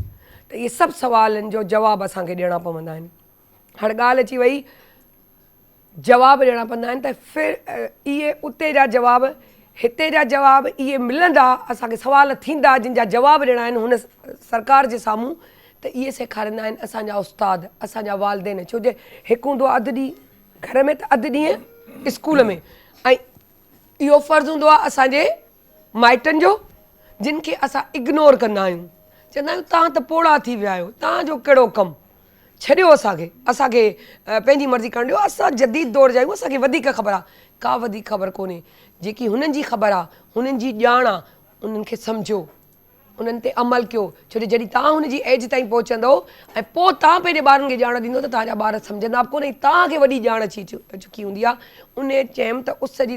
त इहे सभु सवालनि जो जवाबु असांखे ॾियणा पवंदा आहिनि। हाणे ॻाल्हि अची वई जवाबु ॾियणा पवंदा आहिनि त फिर इहे उते जा जवाब हिते जा जवाब इहे मिलंदा, असांखे सुवाल थींदा जिन जा जवाब ॾियणा आहिनि हुन सरकार जे साम्हूं, त इहे सेखारींदा आहिनि असांजा उस्ताद, असांजा वालिदेन। छो जे हिकु हूंदो आहे अधु ॾींहुं घर में त अधु ॾींहुं स्कूल में, ऐं इहो फ़र्ज़ु हूंदो आहे असांजे माइटनि जो जिन खे असां इग्नोर कंदा आहियूं। चवंदा आहियूं तव्हां त पोड़ा थी विया आहियो, तव्हांजो कहिड़ो कमु, छॾियो असांखे पंहिंजी मर्ज़ी करणु ॾियो, असां जदीद दौर जा आहियूं, असांखे वधीक ख़बर आहे। का वधीक ख़बर कोन्हे, जेकी हुननि जी ख़बर आहे, हुननि जी ॼाण आहे, उन्हनि खे सम्झो, उन्हनि ते अमल कयो। छो जो जॾहिं तव्हां हुनजी एज ताईं पहुचंदो ऐं पोइ तव्हां पंहिंजे ॿारनि खे ॼाण ॾींदो त तव्हांजा ॿार सम्झंदा बि कोन्हे, तव्हांखे वॾी ॼाण अची चुकी हूंदी आहे। उन चयमि त उस जी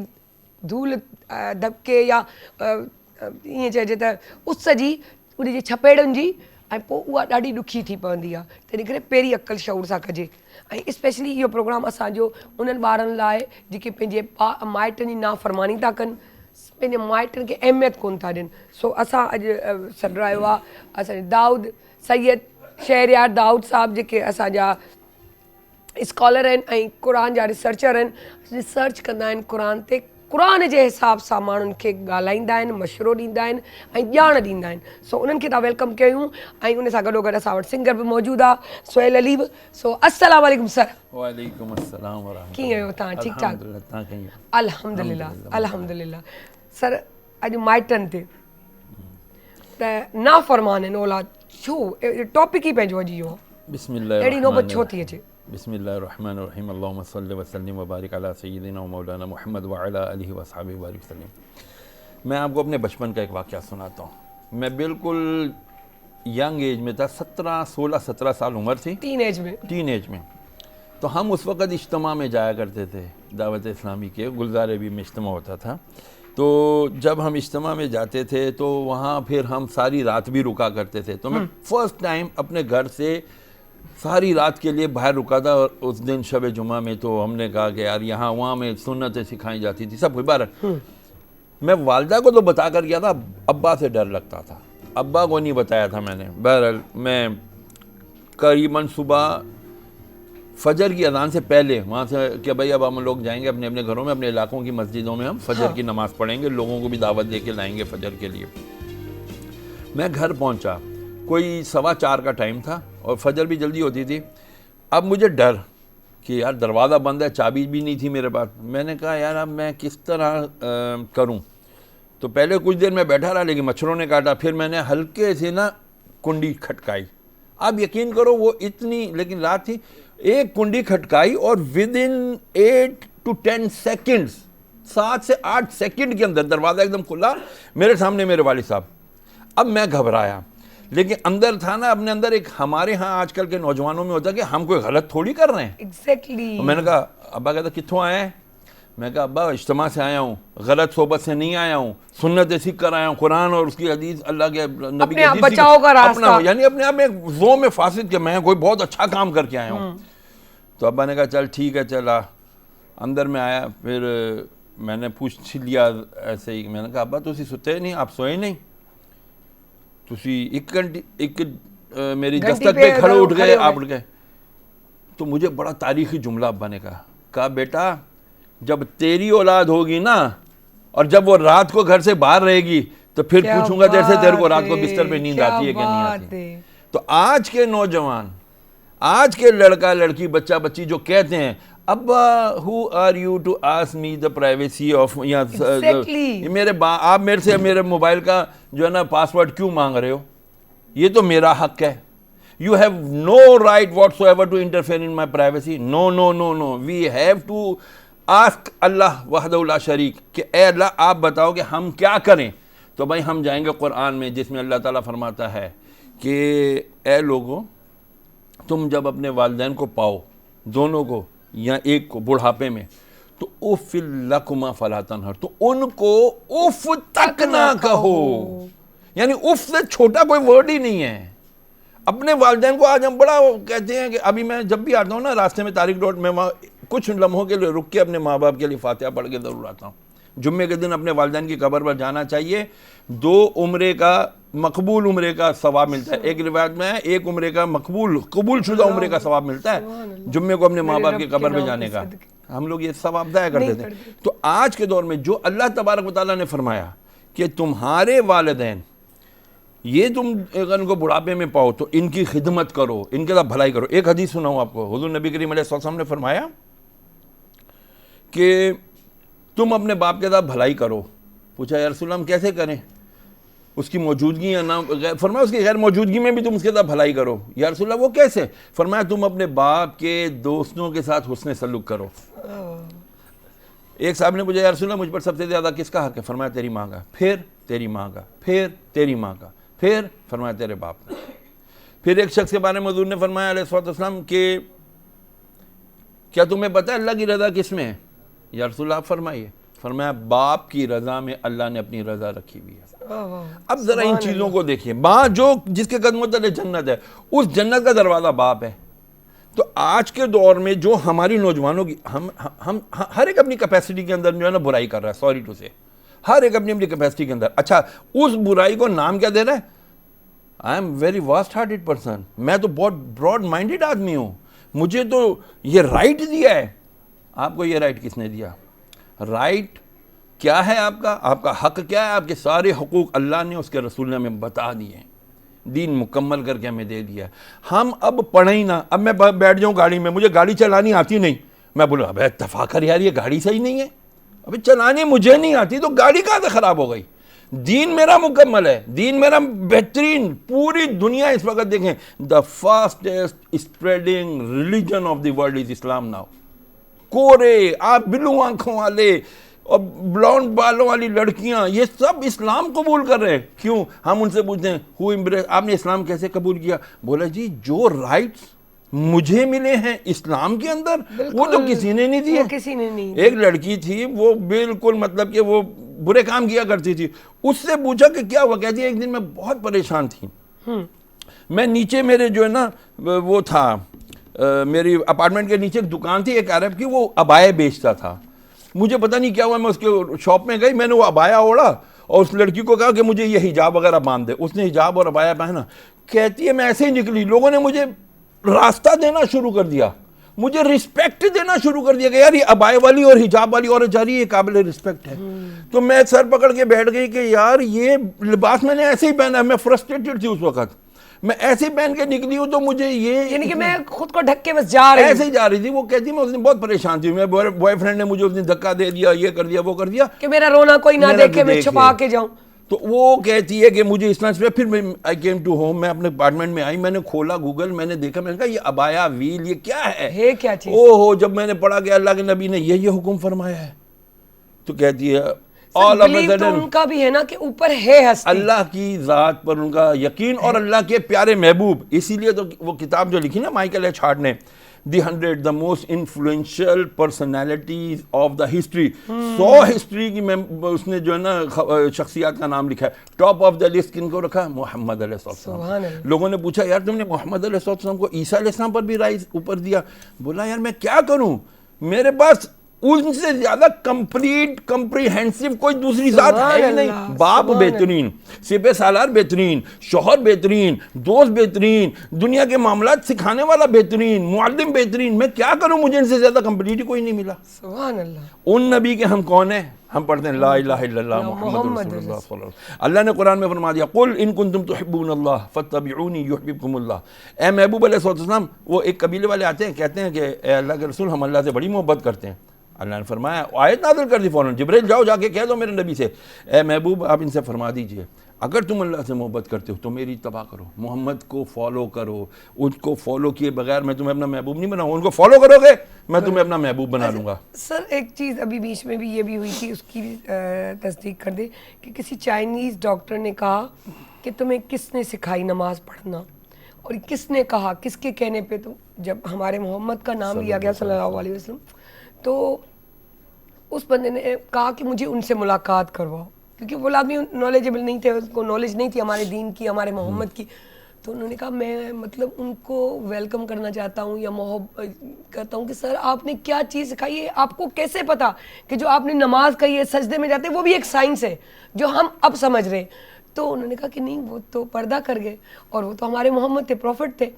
धूल दबके या ईअं चइजे त उस जी उनजी छपेड़नि जी, ऐं पोइ उहा ॾाढी ॾुखी थी पवंदी आहे। तंहिं करे पहिरीं अक़ल शौर सां कजे। ऐं स्पेशली इहो प्रोग्राम असांजो उन्हनि ॿारनि लाइ जेके पंहिंजे माइटनि जी नाफ़रमानी था कनि, पंहिंजे माइटनि खे अहमियत कोन था ॾियनि। सो असां अॼु सॾायो आहे असांजे दाऊद सैयद शहरयार दाऊद साहिबु, जेके असांजा स्कॉलर आहिनि ऐं क़ुर जा रिसर्चर आहिनि, रिसर्च कंदा आहिनि क़ुर ते क़ुर जे हिसाब सां माण्हुनि खे ॻाल्हाईंदा आहिनि, मशवरो ॾींदा आहिनि ऐं ॼाण ॾींदा आहिनि। सो उन्हनि खे था वेलकम कयूं ऐं उन सां गॾोगॾु असां वटि सिंगर बि मौजूदु आहे, सोहेल अली बि। सो अस्सलाम वालेकुम सर, वालेकुम अस्सलाम व रहमतुल्लाह। कीअं आहियो तव्हां? ठीकु ठाक? तव्हां कीअं? अल्हम्दुलिल्लाह अल्हम्दुलिल्लाह। सर अॼु माइटनि ते त नाफ़रमान आहिनि औलाद, छो टॉपिक ई पंहिंजो अॼु इहो बिस्मिल्लाह अहिड़ी नौबत छो थी अचे? बिस्मिल्लाहिर्रहमानिर्रहीम अल्लाहुम्मा सल्लि व सल्लिम व बारिक अला सय्यिदिना व मौलाना मुहम्मद व अला आलिहि व अस्हाबिहि बारिक वसल्लम। मैं आपको अपने बचपन का एक वाक़या सुनाता हूँ। मैं बिल्कुल यंग एज में था, 16-17 साल उम्र थी, टीन एज में। तो हम उस वक़्त इज्तिमा में जाया करते थे, दावत इस्लामी के गुलजार भी में इज्तिमा होता था। तो जब हम इज्तिमा में जाते थे तो वहाँ फिर हम सारी रात भी रुका करते थे। तो मैं फर्स्ट टाइम अपने घर से सारी रात के लिए बाहर रुका था। और उस दिन शब जुमा में तो हमने कहा कि यार यहाँ वहाँ में सुन्नतें सिखाई जाती थी, सब कुछ बार। मैं वालदा को तो बता कर गया था, अब्बा से डर लगता था, अब्बा को नहीं बताया था मैंने। बहरहाल मैं करीबन सुबह फजर की अजान से पहले वहाँ से कि भाई अब हम लोग जाएंगे अपने अपने घरों में, अपने इलाकों की मस्जिदों में हम फजर की नमाज़ पढ़ेंगे, लोगों को भी दावत दे के लाएंगे फजर के लिए। मैं घर पहुँचा, कोई 4:15 का टाइम था और फजर भी जल्दी होती थी। अब मुझे डर कि यार दरवाज़ा बंद है, चाबी भी नहीं थी मेरे पास। मैंने कहा यार अब मैं किस तरह करूं। तो पहले कुछ देर मैं बैठा रहा, लेकिन मच्छरों ने काटा। फिर मैंने हल्के से ना कुंडी खटकाई। आप यकीन करो वो इतनी, लेकिन रात थी, एक कुंडी खटकाई और विद इन 8 to 10 सेकेंड्स, 7 से 8 सेकेंड के अंदर दरवाज़ा एकदम खुला, मेरे सामने मेरे वालिद साहब। अब मैं घबराया, लेकिन अंदर था ना, अपने अंदर एक, हमारे यहाँ आजकल के नौजवानों में होता है कि हम कोई गलत थोड़ी कर रहे हैं। एग्जैक्टली। मैंने कहा, अब्बा कहता कित्थों आए हैं? मैं कहा अब्बा इज्तिमा से आया हूँ, गलत सोबत से नहीं आया हूँ, सुन्नतें सीख कर आया हूँ, कुरान और उसकी हदीस, अल्लाह के नबी की हदीस बचाओ का रास्ता, अपना, यानी अपने आप में ज़ों में फासिद के मैं कोई बहुत अच्छा काम करके आया हूँ। तो अब्बा ने कहा चल ठीक है, चला अंदर में आया। फिर मैंने पूछ लिया ऐसे ही, मैंने कहा अब्बा तुसी सुते नहीं, आप सोए नहीं, तुसी एक मेरी दस्तक पे खड़े उठ गए, आप उठ गए। तो मुझे बड़ा तारीखी जुमला अब्बा ने कहा बेटा जब तेरी औलाद होगी ना, और जब वो रात को घर से बाहर रहेगी, तो फिर पूछूंगा जैसे तेरे को रात को बिस्तर पे नींद आती है कि नहीं आती। तो आज के नौजवान, आज के लड़का लड़की, बच्चा बच्ची जो कहते हैं अब्बा who are you to ask me the privacy of, मेरे आप मेरे से मेरे मोबाइल का जो है ना पासवर्ड क्यों मांग रहे हो? ये तो मेरा हक है। You have no right whatsoever to interfere in my privacy. No no no no, we have to ask अल्लाह वहदहु ला शरीक कि ए अल्लाह आप बताओ कि हम क्या करें। तो भाई हम जाएंगे कुरान में, जिसमें अल्लाह ताला फरमाता है कि ए लोगों, तुम जब अपने वालिदैन को पाओ, दोनों को या एक को बुढ़ापे में, तो उफ लकुमा फला तनहर, तो उनको उफ तक ना कहो। यानी उफ से छोटा कोई वर्ड ही नहीं है। अपने वालिदैन को आज हम बड़ा कहते हैं कि अभी मैं जब भी आता हूँ ना रास्ते में तारिक रोड में, वहाँ कुछ लम्हों के लिए रुक के अपने माँ बाप के लिए फातिहा पढ़ के ज़रूर आता हूँ। जुम्मे के दिन अपने वालिदैन की कब्र पर जाना चाहिए। 2 उम्रे का मकबूल उम्रे का सवाब मिलता है। एक रिवायत में है 1 उम्रे का कबूल शुदा उम्रे का सवाब मिलता है जुम्मे को अपने माँ बाप की कब्र में जाने का। हम लोग ये सवाब ज़ाया करते थे। तो आज के दौर में जो अल्लाह तबारक व तआला ने फरमाया कि तुम्हारे वालिदैन, ये तुम अगर इनको बुढ़ापे में पाओ तो इनकी खिदमत करो, इनके साथ भलाई करो। एक हदीस सुनाऊँ आपको, हुज़ूर नबी करीम अलैहि सल्लम ने फरमाया कि तुम अपने बाप के साथ भलाई करो। पूछा या रसूल अल्लाह हम कैसे करें? उसकी मौजूदगी या ना, फरमाया उसकी गैर मौजूदगी में भी तुम उसके साथ भलाई करो। या रसूल अल्लाह वो कैसे? फरमाया तुम अपने बाप के दोस्तों के साथ हुस्न सलूक करो। एक साहब ने पूछा या रसूल अल्लाह मुझ पर सबसे ज़्यादा किसका हक है? फरमाया तेरी माँ का, फिर तेरी माँ का, फिर तेरी माँ का, फिर फरमाया तेरे बाप का। फिर एक शख्स के बारे में हुज़ूर ने फरमाया अलैहिस्सलाम कि क्या तुम्हें पता है अल्लाह की रज़ा किस में है? या रसूल आप फरमाइए। फरमाया बाप की रज़ा में अल्लाह ने अपनी रज़ा रखी हुई है। अब ज़रा इन चीज़ों को देखिए, माँ जो जिसके कदमों तले जन्नत है, उस जन्नत का दरवाज़ा बाप है। तो आज के दौर में जो हमारी नौजवानों की, हम हर एक अपनी कैपेसिटी के अंदर जो है ना बुराई कर रहा है, सॉरी टू से, हर एक अपनी अपनी कैपेसिटी के अंदर। अच्छा, उस बुराई को नाम क्या दे रहा है? I am very vast hearted person, मैं तो बहुत ब्रॉड माइंडेड आदमी हूँ, मुझे तो ये राइट दिया है। आपको ये राइट किसने दिया? राइट क्या है आपका, आपका हक क्या है, आपके सारे हुकूक अल्लाह ने उसके रसूल ने हमें बता दिए, दीन मुकम्मल करके हमें दे दिया। हम अब पढ़े ही ना, अब मैं बैठ जाऊँ गाड़ी में, मुझे गाड़ी चलानी आती नहीं, मैं बोलूँ अबे तफाकर यार ये गाड़ी सही नहीं है, अबे चलानी मुझे नहीं आती तो गाड़ी कहाँ से ख़राब हो गई। दीन मेरा मुकम्मल है, दीन मेरा बेहतरीन, पूरी दुनिया इस वक्त देखें the fastest spreading religion of the world is Islam now. कोरे, आप ब्लू आंखों वाले और ब्लॉन्ड बालों वाली लड़कियां, ये सब इस्लाम कबूल कर रहे हैं। क्यों? हम उनसे पूछते हैं हु एम्ब्रेस, आपने इस्लाम कैसे कबूल किया? बोला जी जो राइट्स मुझे मिले हैं इस्लाम के अंदर वो तो किसी ने नहीं दिए, किसी ने नहीं। एक लड़की थी वो बिल्कुल मतलब कि वो बुरे काम किया करती थी, उससे पूछा कि क्या हुआ, कहती है एक दिन मैं बहुत परेशान थी, मैं नीचे मेरे जो है ना वो था मेरी अपार्टमेंट के नीचे एक दुकान थी एक अरब की, वो अबाए बेचता था, मुझे पता नहीं क्या हुआ, मैं उसके शॉप में गई, मैंने वो अबाया ओढ़ा और उस लड़की को कहा कि मुझे ये हिजाब वगैरह बांध दे, उसने हिजाब और अबाया पहना, कहती है मैं ऐसे ही निकली, लोगों ने मुझे रास्ता देना शुरू कर दिया, मुझे रिस्पेक्ट देना शुरू कर दिया कि यार ये अबाए वाली और हिजाब वाली औरत जा रही है, ये काबिल रिस्पेक्ट है। तो मैं सर पकड़ के बैठ गई कि यार ये लिबास मैंने ऐसे ही पहना है, मैं फ्रस्ट्रेटेड थी उस वक्त, मैं ऐसे ही पहन के निकली हूँ तो मुझे ये यानी कि मैं खुद को ढक के बस जा रही ऐसे ही जा रही थी। वो कहती मैं उस दिन बहुत परेशान थी, मेरे बॉयफ्रेंड ने मुझे उस दिन धक्का दे दिया, ये कर दिया वो कर दिया कि मेरा रोना कोई ना देखे, मैं छुपा के जाऊं। तो वो कहती है कि मुझे इस तरह से, फिर आई केम टू होम, मैं अपने अपार्टमेंट में आई, मैंने खोला गूगल, मैंने देखा, मैंने कहा ये अबाया व्हील ये क्या है क्या चीज? ओहो, जब मैंने पढ़ा कि अल्लाह के नबी ने ये हुक्म फरमाया है, तो कहती है ऑल ऑफ बिलीव तो उनका भी है ना कि ऊपर है हस्ती, अल्लाह की ज़ात पर उनका यकीन और अल्लाह के प्यारे महबूब। इसीलिए तो वो किताब जो लिखी ना माइकल एच हार्ट ने, the 100 the most influential personalities of the history, 100 history की उसने जो है ना शख्सियात का नाम लिखा है, टॉप ऑफ द लिस्ट किनको रखा? मोहम्मद अलैहिस्सलाम। लोगों ने पूछा यार तुमने मोहम्मद अलैहिस्सलाम को ईसा अलैहिस्सलाम पर भी राइज ऊपर दिया, बोला यार मैं क्या करूं, मेरे पास उनसे ज्यादा कंप्लीट कंप्रीहेंसिव कोई दूसरी जात है ही नहीं। बाप बेहतरीन, सिपह सालार बेहतरीन, शोहर बेहतरीन, दोस्त बेहतरीन, दुनिया के मामलात सिखाने वाला बेहतरीन, मुअल्लिम बेहतरीन, मैं क्या करूं, मुझे इनसे ज्यादा कंप्लीट ही कोई नहीं मिला। सुभान अल्लाह। उन नबी के हम कौन है? हम पढ़ते हैं ला इलाहा इल्लल्लाह मुहम्मद रसूलुल्लाह सल्लल्लाहु अलैहि वसल्लम। अल्लाह ने कुरान में फरमा दिया कुल इन कुंतुम तुहिब्बूनल्लाह फत्तबिऊनी युहिब्बुकुमुल्लाह। ए महबूब अलैहिस्सलाम, वो एक कबीले वाले आते हैं, कहते हैं कि ए अल्लाह के रसूल हम अल्लाह से बड़ी मोहब्बत करते हैं। अल्लाह ने फरमाया, आयत नाज़िल कर दी फौरन, जिब्रील जाओ जाके कह दो मेरे नबी से, ए महबूब आप इनसे फरमा दीजिए अगर तुम अल्लाह से मोहब्बत करते हो तो मेरी इत्तबा करो, मोहम्मद को फॉलो करो, उनको फॉलो किए बगैर मैं तुम्हें अपना महबूब नहीं बनाऊँ, उनको फॉलो करोगे मैं तुम्हें अपना महबूब बना लूँगा। सर एक चीज़ अभी बीच में भी ये भी हुई थी, उसकी तस्दीक कर दे कि किसी चाइनीज़ डॉक्टर ने कहा कि तुम्हें किसने सिखाई नमाज पढ़ना, और किसने कहा, किसके कहने पे, तो जब हमारे मोहम्मद का नाम लिया गया सल्लल्लाहु अलैहि वसल्लम, तो उस बंदे ने कहा कि मुझे उनसे मुलाकात करवाओ, क्योंकि वो आदमी नॉलेजेबल नहीं थे, उसको नॉलेज नहीं थी हमारे दीन की, हमारे मोहम्मद की। तो उन्होंने कहा मैं मतलब उनको वेलकम करना चाहता हूँ या मोहब्बत करता हूँ कि सर आपने क्या चीज़ सिखाई है, आपको कैसे पता कि जो आपने नमाज कही है, सजदे में जाते हैं, वो भी एक साइंस है जो हम अब समझ रहे हैं। तो उन्होंने कहा कि नहीं वो तो पर्दा कर गए और वो तो हमारे मोहम्मद थे, प्रॉफिट थे।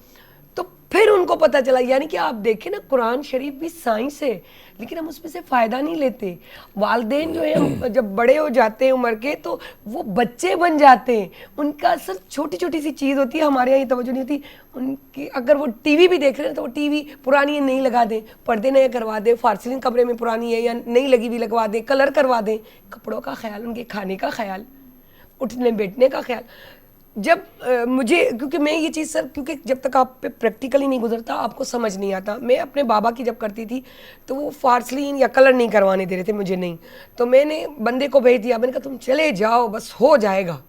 तो फिर उनको पता चला, यानी कि आप देखें ना कुरान शरीफ भी साइंस है, लेकिन हम उसमें से फ़ायदा नहीं लेते। वालिदैन जो है जब बड़े हो जाते हैं उम्र के तो वो बच्चे बन जाते हैं, उनका असर छोटी छोटी सी चीज़ होती है, हमारे यहाँ तवज्जो नहीं होती उनकी। अगर वो टीवी भी देख रहे हैं तो वो टीवी पुरानी है नहीं लगा दें, पर्दे नए करवा दें, फार्सिलिन कमरे में पुरानी है या नहीं लगी भी लगवा दें, कलर करवा दें, कपड़ों का ख्याल, उनके खाने का ख्याल, उठने बैठने का ख्याल। जब मुझे, क्योंकि मैं ये चीज़ सर, क्योंकि जब तक आप पे प्रैक्टिकली नहीं गुजरता आपको समझ नहीं आता। मैं अपने बाबा की जब करती थी तो वो फार्सलिन या कलर नहीं करवाने दे रहे थे मुझे, नहीं, तो मैंने बंदे को भेज दिया, मैंने कहा तुम चले जाओ बस हो जाएगा।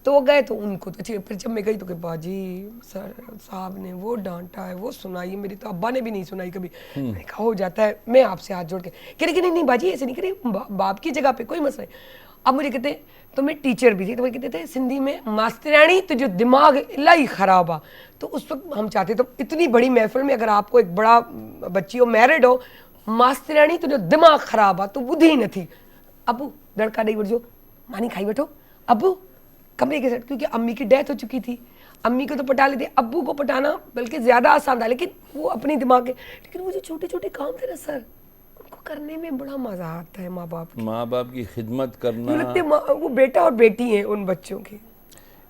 तो वो गए तो उनको तो अच्छी, फिर जब मैं गई तो कि बाजी सर साहब ने वो डांटा है, वो सुनाई, मेरी तो अब्बा ने भी नहीं सुनाई कभी। मैंने कहा हो जाता है, मैं आपसे हाथ जोड़ के कह रही नहीं बाजी ऐसे नहीं करी, बाप की जगह पे कोई मसला नहीं। अब मुझे कहते, तो मैं टीचर भी थी, तो वो कहते थे सिंधी में मास्तरानी तो जो दिमाग इलाही ख़राब आ। तो उस वक्त हम चाहते तो इतनी बड़ी महफिल में अगर आपको एक बड़ा बच्ची हो, मैरिड हो, मास्तरानी तो जो दिमाग ख़राब आ तो बुद्धि न थी, अबू लड़का नहीं बढ़ो, मानी खाई बैठो, अबू कमरे के साथ, क्योंकि अम्मी की डेथ हो चुकी थी, अम्मी को तो पटा लेते, अब्बू को पटाना बल्कि ज़्यादा आसान था, लेकिन वो अपनी दिमाग के, लेकिन वो जो छोटे छोटे काम थे ना सर, उनको करने में बड़ा मजा आता है माँ बाप की। माँ बाप की खिदमत मुझे करना लगता है वो बेटा और बेटी हैं उन बच्चों के।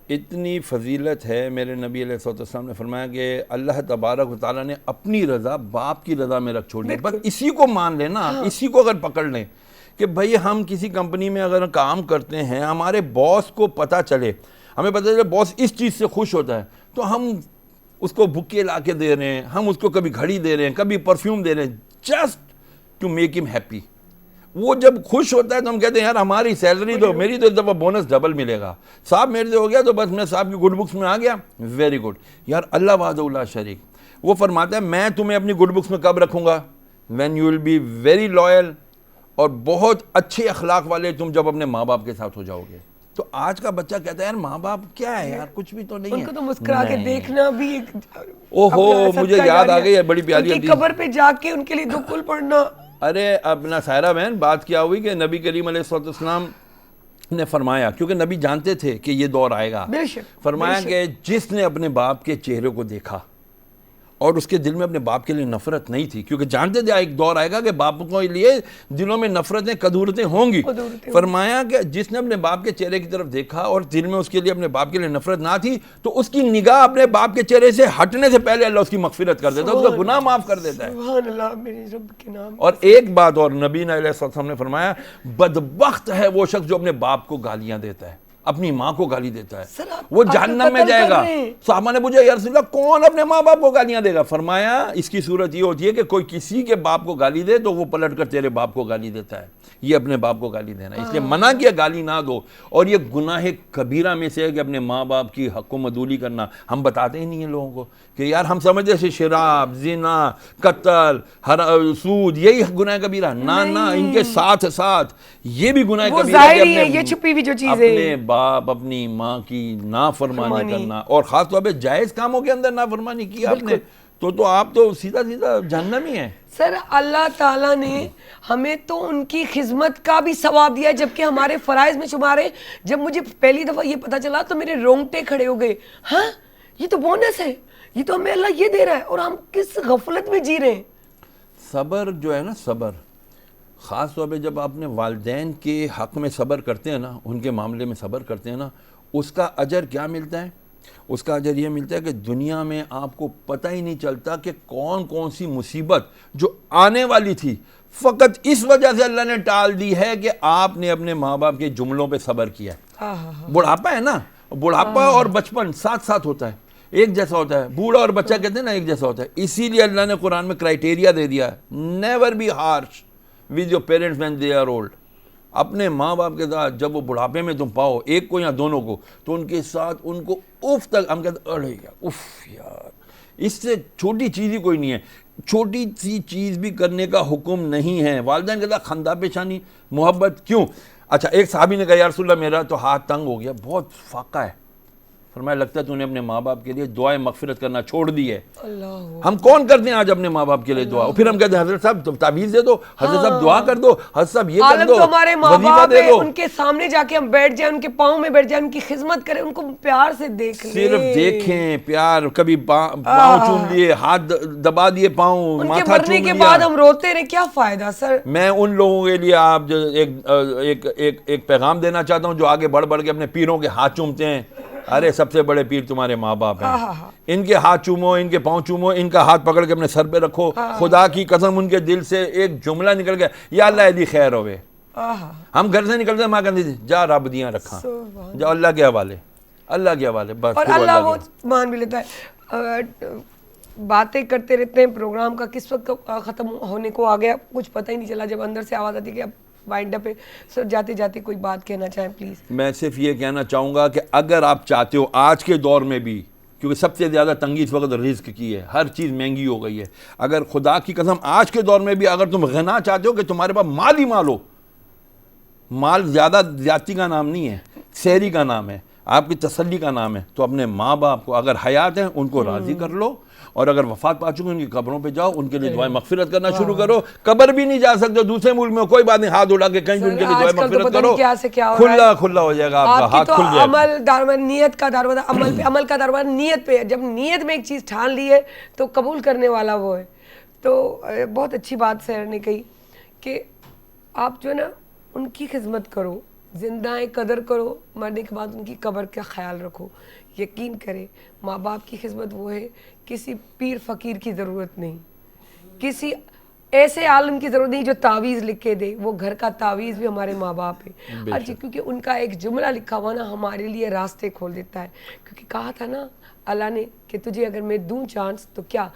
इतनी फजीलत है। मेरे नबी अलैहिस्सलाम ने फरमाया कि अल्लाह तबारक व तआला ने अपनी रज़ा बाप की रज़ा में रख छोड़ी है। बस इसी को मान लेना, इसी को अगर पकड़ लें कि भाई हम किसी कंपनी में अगर काम करते हैं, हमारे बॉस को पता चले, हमें पता चले बॉस इस चीज़ से खुश होता है, तो हम उसको बुके ला के दे रहे हैं, हम उसको कभी घड़ी दे रहे हैं, कभी परफ्यूम दे रहे हैं, just to make him happy. वो जब खुश होता है तो हम कहते हैं यार हमारी सैलरी दो, मेरी तो इस दफ़ा बोनस डबल मिलेगा, साहब मेरे से हो गया तो बस मैं साहब की गुड बुक्स में आ गया, वेरी गुड। यार अल्लाह वादउल्ला शरीक वो फरमाता है मैं तुम्हें अपनी गुड बुक्स में कब रखूँगा? When you will be very loyal और बहुत अच्छे अखलाक वाले तुम जब अपने माँ बाप के साथ हो जाओगे। तो आज का बच्चा कहता है यार माँ बाप क्या है यार, कुछ भी तो नहीं है। उनको तो मुस्कुरा के देखना भी एक ओहो अपना मुझे सदका याद आ जारिया। गई है बड़ी प्यारी उनकी हदीस। कब्र पे जाके उनके लिए दुकुल पढ़ना। अरे अपना सायरा बहन बात क्या हुई कि नबी करीम अलैहिस्सलाम ने फरमाया, क्योंकि नबी जानते थे कि ये दौर आएगा, बेशक, फरमाया कि जिसने अपने बाप के चेहरे को देखा और उसके दिल में अपने बाप के लिए नफरत नहीं थी, क्योंकि जानते थे एक दौर आएगा कि बापों के लिए दिलों में नफरतें कदूरतें होंगी। फरमाया कि जिसने अपने बाप के चेहरे की तरफ देखा और दिल में उसके लिए अपने बाप के लिए नफरत ना थी, तो उसकी निगाह अपने बाप के चेहरे से हटने से पहले अल्लाह उसकी मगफिरत कर देता है, उसका गुनाह माफ कर देता है। सुभान अल्लाह, मेरे रब के नाम। और एक बात और, नबी अलैहिस्सलाम ने फरमाया बदबख्त है वो शख्स जो अपने बाप को गालियां देता है, अपनी माँ को गाली देता है, सर, आप वो तो जहन्नम में कत्ल कर जाएगा। रहे हैं। साहबा ने पूछा या रसूल अल्लाह कौन अपने माँ बाप को गालियां देगा? फरमाया इसकी सूरत ये होती है कि कोई किसी के बाप को गाली दे तो वो पलट कर तेरे बाप को गाली देता है, ये अपने बाप को गाली देना, इसलिए मना किया गाली ना दो। और ये गुनाह कबीरा में से है कि अपने माँ बाप की हक़ मदूली करना। हम बताते ही नहीं हैं लोगों को कि यार हम समझते हैं शराब, जिना, कत्ल, सूद यही गुनाह कबीरा, ना ना, इनके साथ साथ ये भी गुनाह वो कबीरा है कि ज़ाहिरी है, अपने ये छुपी हुई जो चीज़ है। अपने बाप अपनी माँ की नाफरमानी करना, और खास तौर पे जायज़ कामों के अंदर नाफरमानी की आपने तो आप तो सीधा सीधा जहन्नमी है। सर अल्लाह ताला ने हमें तो उनकी खिदमत का भी सवाब दिया, जबकि हमारे फ़राइज़ में शुमार है। जब मुझे पहली दफ़ा ये पता चला तो मेरे रोंगटे खड़े हो गए। हाँ, ये तो बोनस है, ये तो हमें अल्लाह ये दे रहा है और हम किस गफलत में जी रहे हैं। सब्र जो है ना, सब्र ख़ास तौर पे जब अपने वालिदैन के हक़ में सब्र करते हैं ना, उनके मामले में सब्र करते हैं ना, उसका अजर क्या मिलता है? उसका अजर ये मिलता है कि दुनिया में आपको पता ही नहीं चलता कि कौन कौन सी मुसीबत जो आने वाली थी फ़कत इस वजह से अल्लाह ने टाल दी है कि आपने अपने माँ बाप के जुमलों पे सब्र किया है। बुढ़ापा है ना, बुढ़ापा और बचपन साथ साथ होता है, एक जैसा होता है। बूढ़ा और बच्चा कहते हैं ना एक जैसा होता है। इसीलिए अल्लाह ने कुरान में क्राइटेरिया दे दिया है, never be harsh with your parents when they are old. अपने माँ बाप के साथ जब वो बुढ़ापे में तुम पाओ, एक को या दोनों को, तो उनके साथ उनको उफ तक, हम कहते अरे यार उफ यार, इससे छोटी चीज़ ही कोई नहीं है। छोटी सी चीज़ भी करने का हुक्म नहीं है। वालिदैन के साथ खंदा पेशानी, मोहब्बत क्यों? अच्छा, एक साहबी ने कहा यार रसूलल्लाह मेरा तो हाथ तंग हो गया, बहुत फाका है। फरमाया लगता है तूने अपने माँ बाप के लिए दुआएं मगफिरत करना छोड़ दी है। हम कौन करते हैं आज अपने माँ बाप के लिए दुआ? और फिर हम कहते हैं हजरत साहब ताबीज़ दे दो, हजरत साहब दुआ कर दो, हजरत साहब ये कर दो, तो हमारे माँ वजीफा बाप दे है, दो। उनके सामने जाके हम बैठ जाए, उनके पाँव में बैठ जाए, उनकी खिदमत करें, उनको प्यार से देख लें। सिर्फ देखें, प्यार, कभी पाँव चूम लिए, हाथ दबा दिए, पाँव उनके माथा मरने चूम के लिया। बाद हम रोते रहे, क्या फायदा सर? मैं उन लोगों के लिए आप जो एक पैगाम देना चाहता हूँ जो आगे बढ़ बढ़ के अपने पीरों के हाथ चूमते हैं। अरे सबसे बड़े पीर तुम्हारे माँ बाप हैं, इनके हाथ चूमो, इनके पाँव चूमो, इनका हाथ पकड़ के अपने सर पे रखो। खुदा की कसम उनके दिल से एक जुमला निकल गया, या अल्लाह यदी खैर होवे। हम घर से निकलते माँ कहती थी जा रब दियाँ रखा, जा अल्लाह के हवाले, अल्लाह के हवाले, बस। और अल्लाह वो मान भी लेता है। बातें करते रहते हैं, प्रोग्राम का किस वक्त ख़त्म होने को आ गया कुछ पता ही नहीं चला। जब अंदर से आवाज़ आती कि अब वाइंड अप पे, सर जाते जाते कोई बात कहना चाहें प्लीज़? मैं सिर्फ ये कहना चाहूँगा कि अगर आप चाहते हो आज के दौर में भी, क्योंकि सबसे ज़्यादा तंगी इस वक्त रिस्क की है, हर चीज़ महंगी हो गई है, अगर खुदा की कसम आज के दौर में भी अगर तुम गना चाहते हो कि तुम्हारे पास माल ही माल हो, माल ज़्यादा ज़्यादती का नाम नहीं है, सहरी का नाम है, आपकी तसल्ली का नाम है, तो अपने माँ बाप को अगर हयात हैं उनको राज़ी कर लो, और अगर वफात पा चुके उनकी कब्रों पे जाओ, उनके लिए दुआएं मगफिरत करना शुरू करो। कब्र भी नहीं जा सकते दूसरे मुल्क में, कोई बात नहीं, हाथ उड़ा के कहीं भी उनके लिए दुआएं मगफिरत करो, खुला खुला हो जाएगा आपका, हाथ खुल जाएगा। अमल दारवाज़ा, नियत का दरवाज़ा, अमल पे, अमल का दरवाज़ा नियत पे है। जब नियत में एक चीज़ ठान ली है तो कबूल करने वाला वो है। तो बहुत अच्छी बात सर ने कही कि आप जो है ना उनकी खिदमत करो, जिंदाएं कदर करो, मरने के बाद उनकी कब्र का ख्याल रखो। यकीन करें माँ बाप की खिदमत वो है, किसी पीर फ़कीर की ज़रूरत नहीं, किसी ऐसे आलम की ज़रूरत नहीं जो तावीज़ लिख के दे। वो घर का तावीज़ भी हमारे माँ बाप है। हर चीज़, क्योंकि उनका एक जुमला लिखा हुआ ना हमारे लिए रास्ते खोल देता है। क्योंकि कहा था ना अल्लाह ने कि तुझे अगर मैं दूँ चांस तो क्या,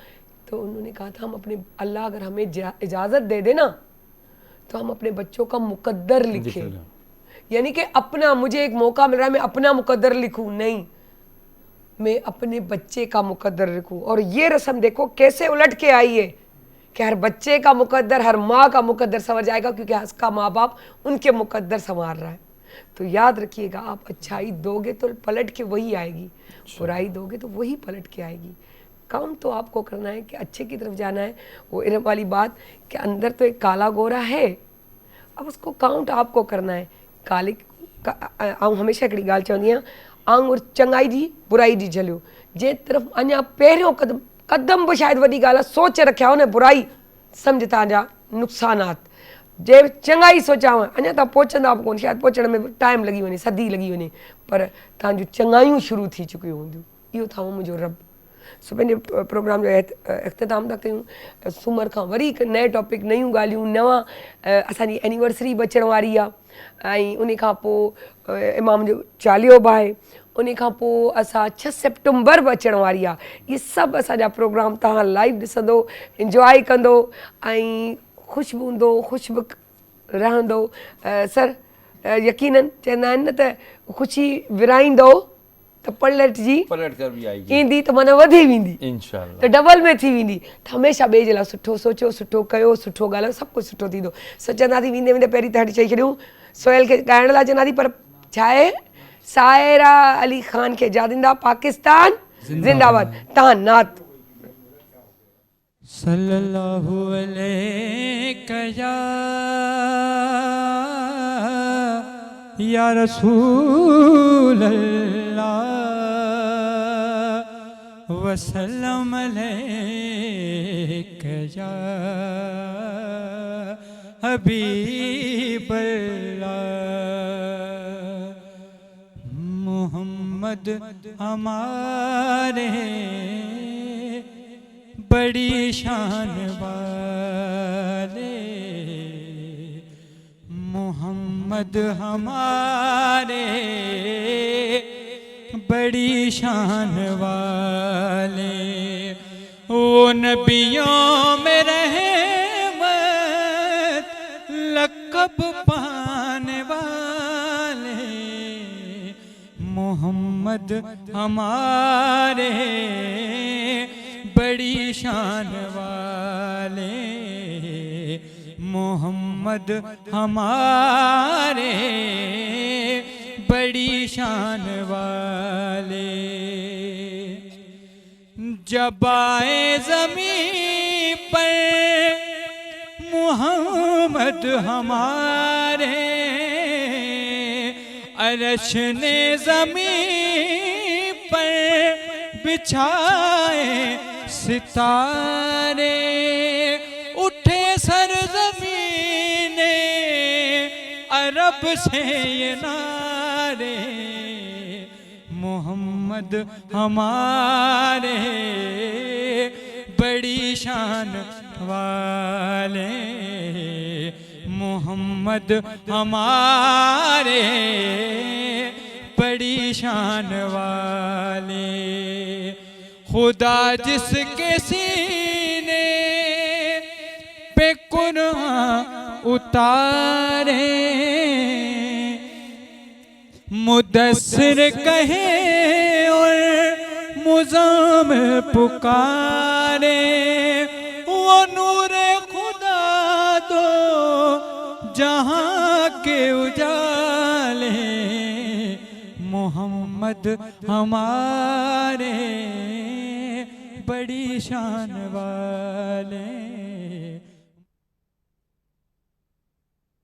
तो उन्होंने कहा था हम अपने, अल्लाह अगर हमें इजाज़त दे दे ना तो हम अपने बच्चों का मुकद्दर लिखें। यानी कि अपना, मुझे एक मौका मिल रहा है मैं अपना मुकद्दर लिखूं, नहीं, मैं अपने बच्चे का मुकद्दर लिखूं। और ये रस्म देखो कैसे उलट के आई है कि हर बच्चे का मुकद्दर, हर माँ का मुकद्दर संवर जाएगा, क्योंकि उसका माँ बाप उनके मुकद्दर संवार रहा है। तो याद रखिएगा, आप अच्छाई दोगे तो पलट के वही आएगी, बुराई दोगे तो वही पलट के आएगी। काम तो आपको करना है कि अच्छे की तरफ जाना है। वो इल्म वाली बात कि अंदर तो एक काला गोरा है, अब उसको काउंट आपको करना है। काले आऊं हमेशा हिकिड़ी ॻाल्हि चवंदी आहियां, आंगुर चङाई जी बुराई जी झलियो, जे तरफ़ अञा पहिरियों कदम कदम बि शायदि वॾी ॻाल्हि आहे, सोच रखिया हो न बुराई, सम्झ तव्हांजा नुक़सानात। जे चङाई सोचांव अञा तव्हां पहुचंदा बि कोन, शायदि पहुचण में टाइम लॻी वञे, सदी लॻी वञे, पर तव्हांजूं चङायूं शुरू थी चुकियूं हूंदियूं। इहो अथव मुंहिंजो रब। सो पंहिंजे प्रोग्राम जो इख़्तिताम था कयूं। सूमर खां वरी हिकु नए टॉपिक, नयूं ॻाल्हियूं, नवां, असांजी एनिवर्सरी बि अचण वारी आहे, ऐं उन खां पोइ इमाम जो चालीहो बि आहे, उन खां पोइ असां 6 सेप्टेम्बर बि अचण वारी आहे। इहे सभु असांजा प्रोग्राम तव्हां लाइव ॾिसंदो, इंजॉय कंदो ऐं ख़ुशि बि हूंदो, ख़ुशि बि रहंदो। सर यकीननि चवंदा आहिनि न त ख़ुशी विराईंदो त पलट कर भी आएगी, ईंदी त माना वधी वेंदी, इंशाल्लाह त डबल में थी वेंदी। त हमेशह ॿिए जे लाइ सुठो सोचो, सुठो कयो, सुठो ॻाल्हायो, सभु कुझु सुठो थींदो। सोचंदासीं वेंदे वेंदे पहिरीं त हटी चई छॾियूं सोहेल खे ॻाइण लाइ चवंदासीं, पर छा आहे, सायरा अली ख़ान खे इजाज़त, पाकिस्तान ज़िंदाबाद। तव्हां नात सल्लल्लाहु अलैहि या रसूल अल्लाह वसल्लम अलैका या हबीब अल्लाह। मोहम्मद हमारे बड़ी शान वाले, मोहम्मद हमारे बड़ी शान वाले, वो नबियों में रहमत लक़ब पाने वाले, मोहम्मद हमारे बड़ी शान वाले, मोहम्मद हमारे बड़ी शान वाले। जब आए ज़मीं पर मोहम्मद हमारे, अर्श ने ज़मीं पर बिछाए सितारे, उठे सरज़मीने अरब से ये नारे, मोहम्मद हमारे बड़ी शान वाले, मोहम्मद हमारे बड़ी शान वाले। खुदा जिसके सीने पे कुरान उतारे, मुदस्सिर कहे और मुज़म्मिल पुकारे, वो नूरे खुदा दो जहाँ के उजाले, मोहम्मद हमारे बड़ी शान वाले।